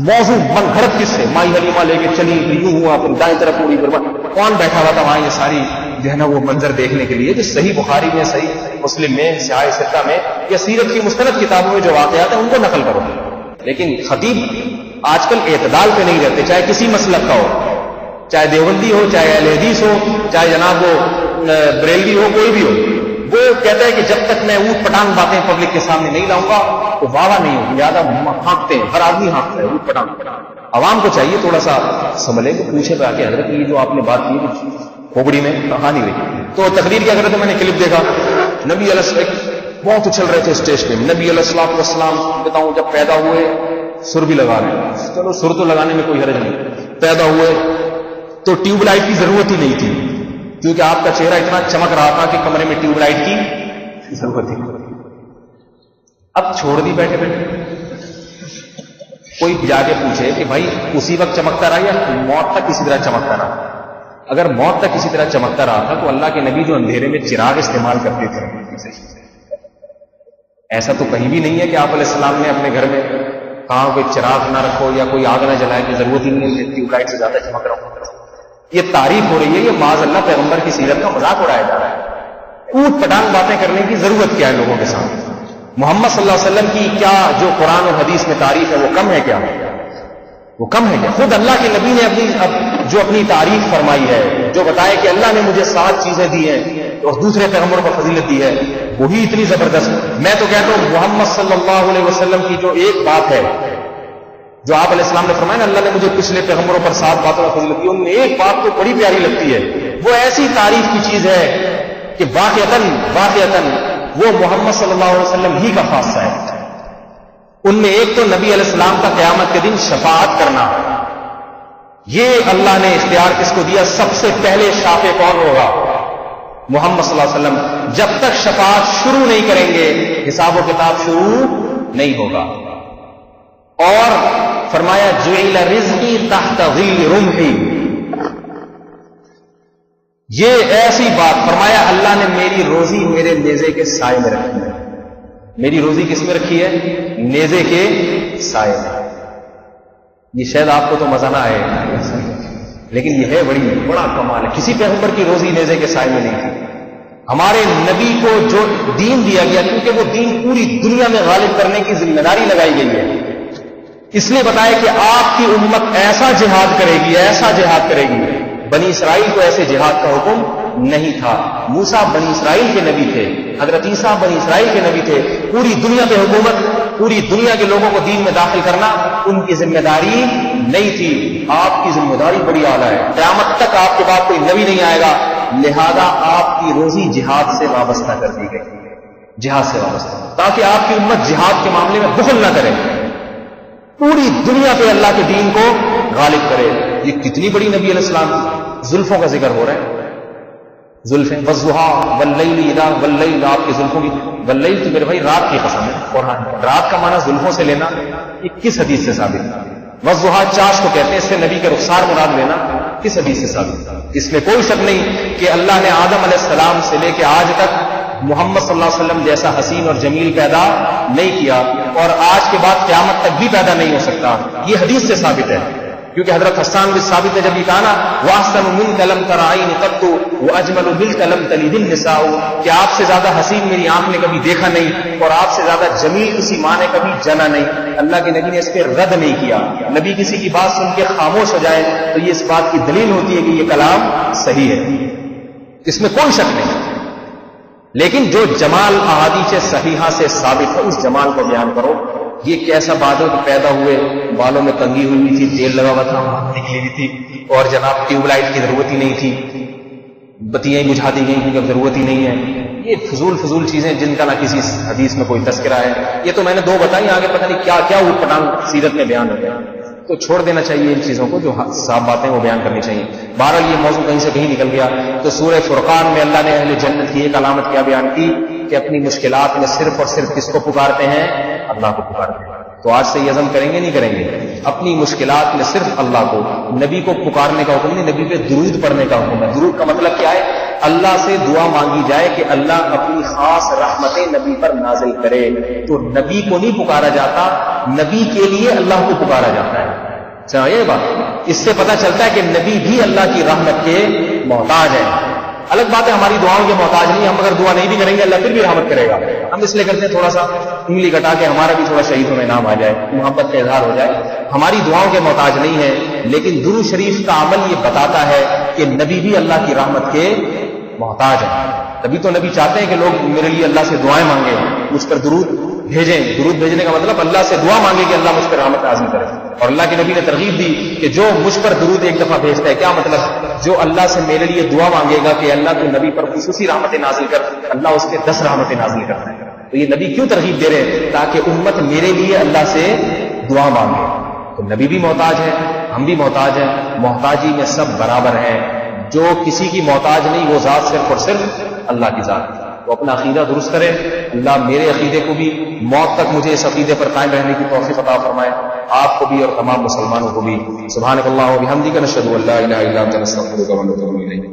موضوع من گھڑت کس سے، مائی حلیمہ لے کے چلی یوں ہوا، پھر دائیں طرف پوری برباد، کون بیٹھا ہوا تھا وہاں یہ ساری جو ہے نا وہ منظر دیکھنے کے لیے؟ جو صحیح بخاری میں، صحیح مسلم میں، صحیح ستہ میں یا سیرت کی مستند کتابوں میں جو واقعات ہیں ان کو نقل کرو۔ لیکن خطیب آج کل اعتدال پہ نہیں رہتے، چاہے کسی مسلک کا ہو، چاہے دیوبندی ہو، چاہے اہل حدیث ہو، چاہے جناب وہ بریلوی ہو، کوئی بھی ہو، وہ کہتا ہے کہ جب تک میں اوٹ پٹانگ باتیں پبلک کے سامنے نہیں لاؤں گا تو واہ نہیں ہوگی، لہٰذا ہانکتے ہیں، ہر آدمی ہانکتا ہے اوٹ پٹانگ۔ عوام کو چاہیے تھوڑا سا سنبھلے، کہ پوچھے پہ آ کے حضرت یہ جو آپ نے بات کی کچھ کھوپڑی میں کہاں نہیں رہی۔ تو تقریر کیا کرتے، میں نے کلپ دیکھا، نبی علیہ السلام بہت اچھل رہے تھے اسٹیج پہ، نبی علیہ السلام بتاؤں جب پیدا ہوئے سر بھی لگا رہے ہیں، چلو سر تو لگانے میں کوئی حرج نہیں، پیدا ہوئے تو ٹیوب لائٹ کی ضرورت ہی نہیں تھی، کیونکہ آپ کا چہرہ اتنا چمک رہا تھا کہ کمرے میں ٹیوب لائٹ کی ضرورت ہی نہیں۔ اب چھوڑ دی بیٹھے بیٹھے، کوئی جا کے پوچھے کہ بھائی اسی وقت چمکتا رہا یا موت تک اسی طرح چمکتا رہا؟ اگر موت تک اسی طرح چمکتا رہا تھا تو اللہ کے نبی جو اندھیرے میں چراغ استعمال کرتے تھے، ایسا تو کہیں بھی نہیں ہے کہ آپ علیہ السلام نے اپنے گھر میں کہاں کوئی چراغ نہ رکھو یا کوئی آگ نہ جلائے، کہ ضرورت ہی نہیں ہے ٹیوب لائٹ سے زیادہ چمک رہا ہوں۔ یہ تعریف ہو رہی ہے، یہ معاذ اللہ پیغمبر کی سیرت کا مذاق اڑایا جا رہا ہے۔ اوٹ پٹانگ باتیں کرنے کی ضرورت کیا ہے لوگوں کے سامنے؟ محمد صلی اللہ علیہ وسلم کی کیا جو قرآن اور حدیث میں تعریف ہے وہ کم ہے کیا؟ وہ کم ہے کیا؟ خود اللہ کے نبی نے اپنی تعریف فرمائی ہے، جو بتایا کہ اللہ نے مجھے 7 چیزیں دی ہیں اور دوسرے پیغمبروں کو فضیلت دی ہے، وہی اتنی زبردست۔ میں تو کہتا ہوں محمد صلی اللہ علیہ وسلم کی جو ایک بات ہے جو آپ علیہ السلام نے فرمایا نا، اللہ نے مجھے پچھلے پیغمبروں پر 7 باتوں میں فضیلت دی، ان میں ایک بات تو بڑی پیاری لگتی ہے، وہ ایسی تعریف کی چیز ہے کہ واقعتاً وہ محمد صلی اللہ علیہ وسلم ہی کا خاصہ ہے۔ ان میں ایک تو نبی علیہ السلام کا قیامت کے دن شفاعت کرنا، یہ اللہ نے اختیار کس کو دیا؟ سب سے پہلے شافع کون ہوگا؟ محمد صلی اللہ علیہ وسلم۔ جب تک شفاعت شروع نہیں کریں گے حساب و کتاب شروع نہیں ہوگا۔ اور فرمایا جعل رزقی تحت ظل رمحی، یہ ایسی بات فرمایا اللہ نے میری روزی میرے نیزے کے سائے میں رکھی ہے۔ میری روزی کس میں رکھی ہے؟ نیزے کے سائے میں۔ یہ شاید آپ کو تو مزہ نہ آئے، لیکن یہ ہے بڑا کمال ہے۔ کسی پیغمبر کی روزی نیزے کے سائے میں نہیں تھی۔ ہمارے نبی کو جو دین دیا گیا، کیونکہ وہ دین پوری دنیا میں غالب کرنے کی ذمہ داری لگائی گئی ہے، اس لیے بتایا کہ آپ کی امت ایسا جہاد کرے گی، ایسا جہاد کرے گی۔ بنی اسرائیل کو ایسے جہاد کا حکم نہیں تھا۔ موسیٰ بنی اسرائیل کے نبی تھے، حضرت عیسیٰ بنی اسرائیل کے نبی تھے۔ پوری دنیا پہ حکومت، پوری دنیا کے لوگوں کو دین میں داخل کرنا ان کی ذمہ داری نہیں تھی۔ آپ کی ذمہ داری بڑی اعلیٰ ہے۔ قیامت تک آپ کے بعد کوئی نبی نہیں آئے گا، لہذا آپ کی روزی جہاد سے وابستہ کر دی گئی، جہاد سے وابستہ، تاکہ آپ کی امت جہاد کے معاملے میں بخل نہ کرے، پوری دنیا پہ اللہ کے دین کو غالب کرے۔ یہ کتنی بڑی نبی علیہ السلام کی زلفوں کا ذکر ہو رہا ہے۔ زلفیں والضحیٰ واللیل اذا، واللیل آپ کی زلفوں کی، واللیل تو میرے بھائی رات کی قسم ہے، قرآن رات کا معنی زلفوں سے لینا یہ کس حدیث سے ثابت ہے؟ والضحیٰ چاش کو کہتے ہیں، اس سے نبی کے رخسار مراد لینا کس حدیث سے ثابت ہے؟ اس میں کوئی شک نہیں کہ اللہ نے آدم علیہ السلام سے لے کے آج تک محمد صلی اللہ علیہ وسلم جیسا حسین اور جمیل پیدا نہیں کیا، اور آج کے بعد قیامت تک بھی پیدا نہیں ہو سکتا. یہ حدیث سے ثابت ہے، کیونکہ حضرت حسان بن ثابت نے جب یہ کہا نا وَأَحْسَنُ مِنْكَ لَمْ تَرَ عَيْنِ قَطُّ وَأَجْمَلُ مِنْكَ لَمْ تَلِدِ النِّسَاءُ، کہ آپ سے زیادہ حسین میری آنکھ نے کبھی دیکھا نہیں اور آپ سے زیادہ جمیل کسی ماں نے کبھی جنا نہیں. اللہ کے نبی نے اس پہ رد نہیں کیا. نبی کسی کی بات سن کے خاموش ہو جائے تو یہ اس بات کی دلیل ہوتی ہے کہ یہ کلام صحیح ہے، اس میں کوئی شک نہیں. لیکن جو جمال احادیث صحیحہ سے ثابت ہے اس جمال کو بیان کرو. یہ کیسا بادل پیدا ہوئے، بالوں میں کنگھی ہوئی تھی، تیل لگا ہوا تھا، نکلی ہوئی تھی، اور جناب ٹیوب لائٹ کی ضرورت ہی نہیں تھی، بتیاں ہی بجھا دی گئی کیونکہ اب ضرورت ہی نہیں ہے. یہ فضول چیزیں جن کا نہ کسی حدیث میں کوئی تذکرہ ہے. یہ تو میں نے 2 بتائی، آگے پتہ نہیں کیا کیا اوٹ پٹانگ سیرت میں بیان ہو گیا. تو چھوڑ دینا چاہیے ان چیزوں کو، جو صاف باتیں وہ بیان کرنی چاہیے. بہرحال یہ موضوع کہیں سے کہیں نکل گیا. تو سورہ فرقان میں اللہ نے اہل جنت کی ایک علامت کیا بیان کی کہ اپنی مشکلات میں صرف اور صرف کس کو پکارتے ہیں؟ اللہ کو پکارتے ہیں. تو آج سے یہ عزم کریں گے نہیں کریں گے؟ اپنی مشکلات میں صرف اللہ کو، نبی کو پکارنے کا حکم نہیں، نبی پہ درود پڑھنے کا حکم ہے. درود کا مطلب کیا ہے؟ اللہ سے دعا مانگی جائے کہ اللہ اپنی خاص رحمتیں نبی پر نازل کرے. تو نبی کو نہیں پکارا جاتا، نبی کے لیے اللہ کو پکارا جاتا ہے. یہ بات اس سے پتہ چلتا ہے کہ نبی بھی اللہ کی رحمت کے محتاج ہیں. الگ بات ہے ہماری دعاؤں کے محتاج نہیں، ہم اگر دعا نہیں بھی کریں گے اللہ پھر بھی رحمت کرے گا. ہم اس لیے کرتے ہیں تھوڑا سا انگلی کٹا کے ہمارا بھی تھوڑا شہیدوں میں نام آ جائے، محبت کا اظہار ہو جائے. ہماری دعاؤں کے محتاج نہیں ہے، لیکن درود شریف کا عمل یہ بتاتا ہے کہ نبی بھی اللہ کی رحمت کے محتاج ہیں. تبھی تو نبی چاہتے ہیں کہ لوگ میرے لیے اللہ سے دعائیں مانگیں، مجھ پر درود بھیجیں. درود بھیجنے کا مطلب اللہ سے دعا مانگے کہ اللہ مجھ پر رحمت نازل کرے. اور اللہ کے نبی نے ترغیب دی کہ جو مجھ پر درود ایک دفعہ بھیجتا ہے، کیا مطلب؟ جو اللہ سے میرے لیے دعا مانگے گا کہ اللہ تو نبی پر خصوصی رحمتیں نازل کر، اللہ اس کے 10 رحمتیں نازل کرتا ہے. تو یہ نبی کیوں ترغیب دے رہے ہیں؟ تاکہ امت میرے لیے اللہ سے دعا مانگے. تو نبی بھی محتاج ہے، ہم بھی محتاج ہیں. محتاجی میں سب برابر ہیں. جو کسی کی محتاج نہیں وہ ذات صرف اور صرف اللہ کی ذات ہے. تو اپنا عقیدہ درست کرے. اللہ میرے عقیدے کو بھی موت تک مجھے اس عقیدے پر قائم رہنے کی توفیق عطا فرمائے، آپ کو بھی اور تمام مسلمانوں کو بھی. سبحانک اللہم و بحمدک، نشہد ان لا الہ الا انت، نستغفرک و نتوب الیک.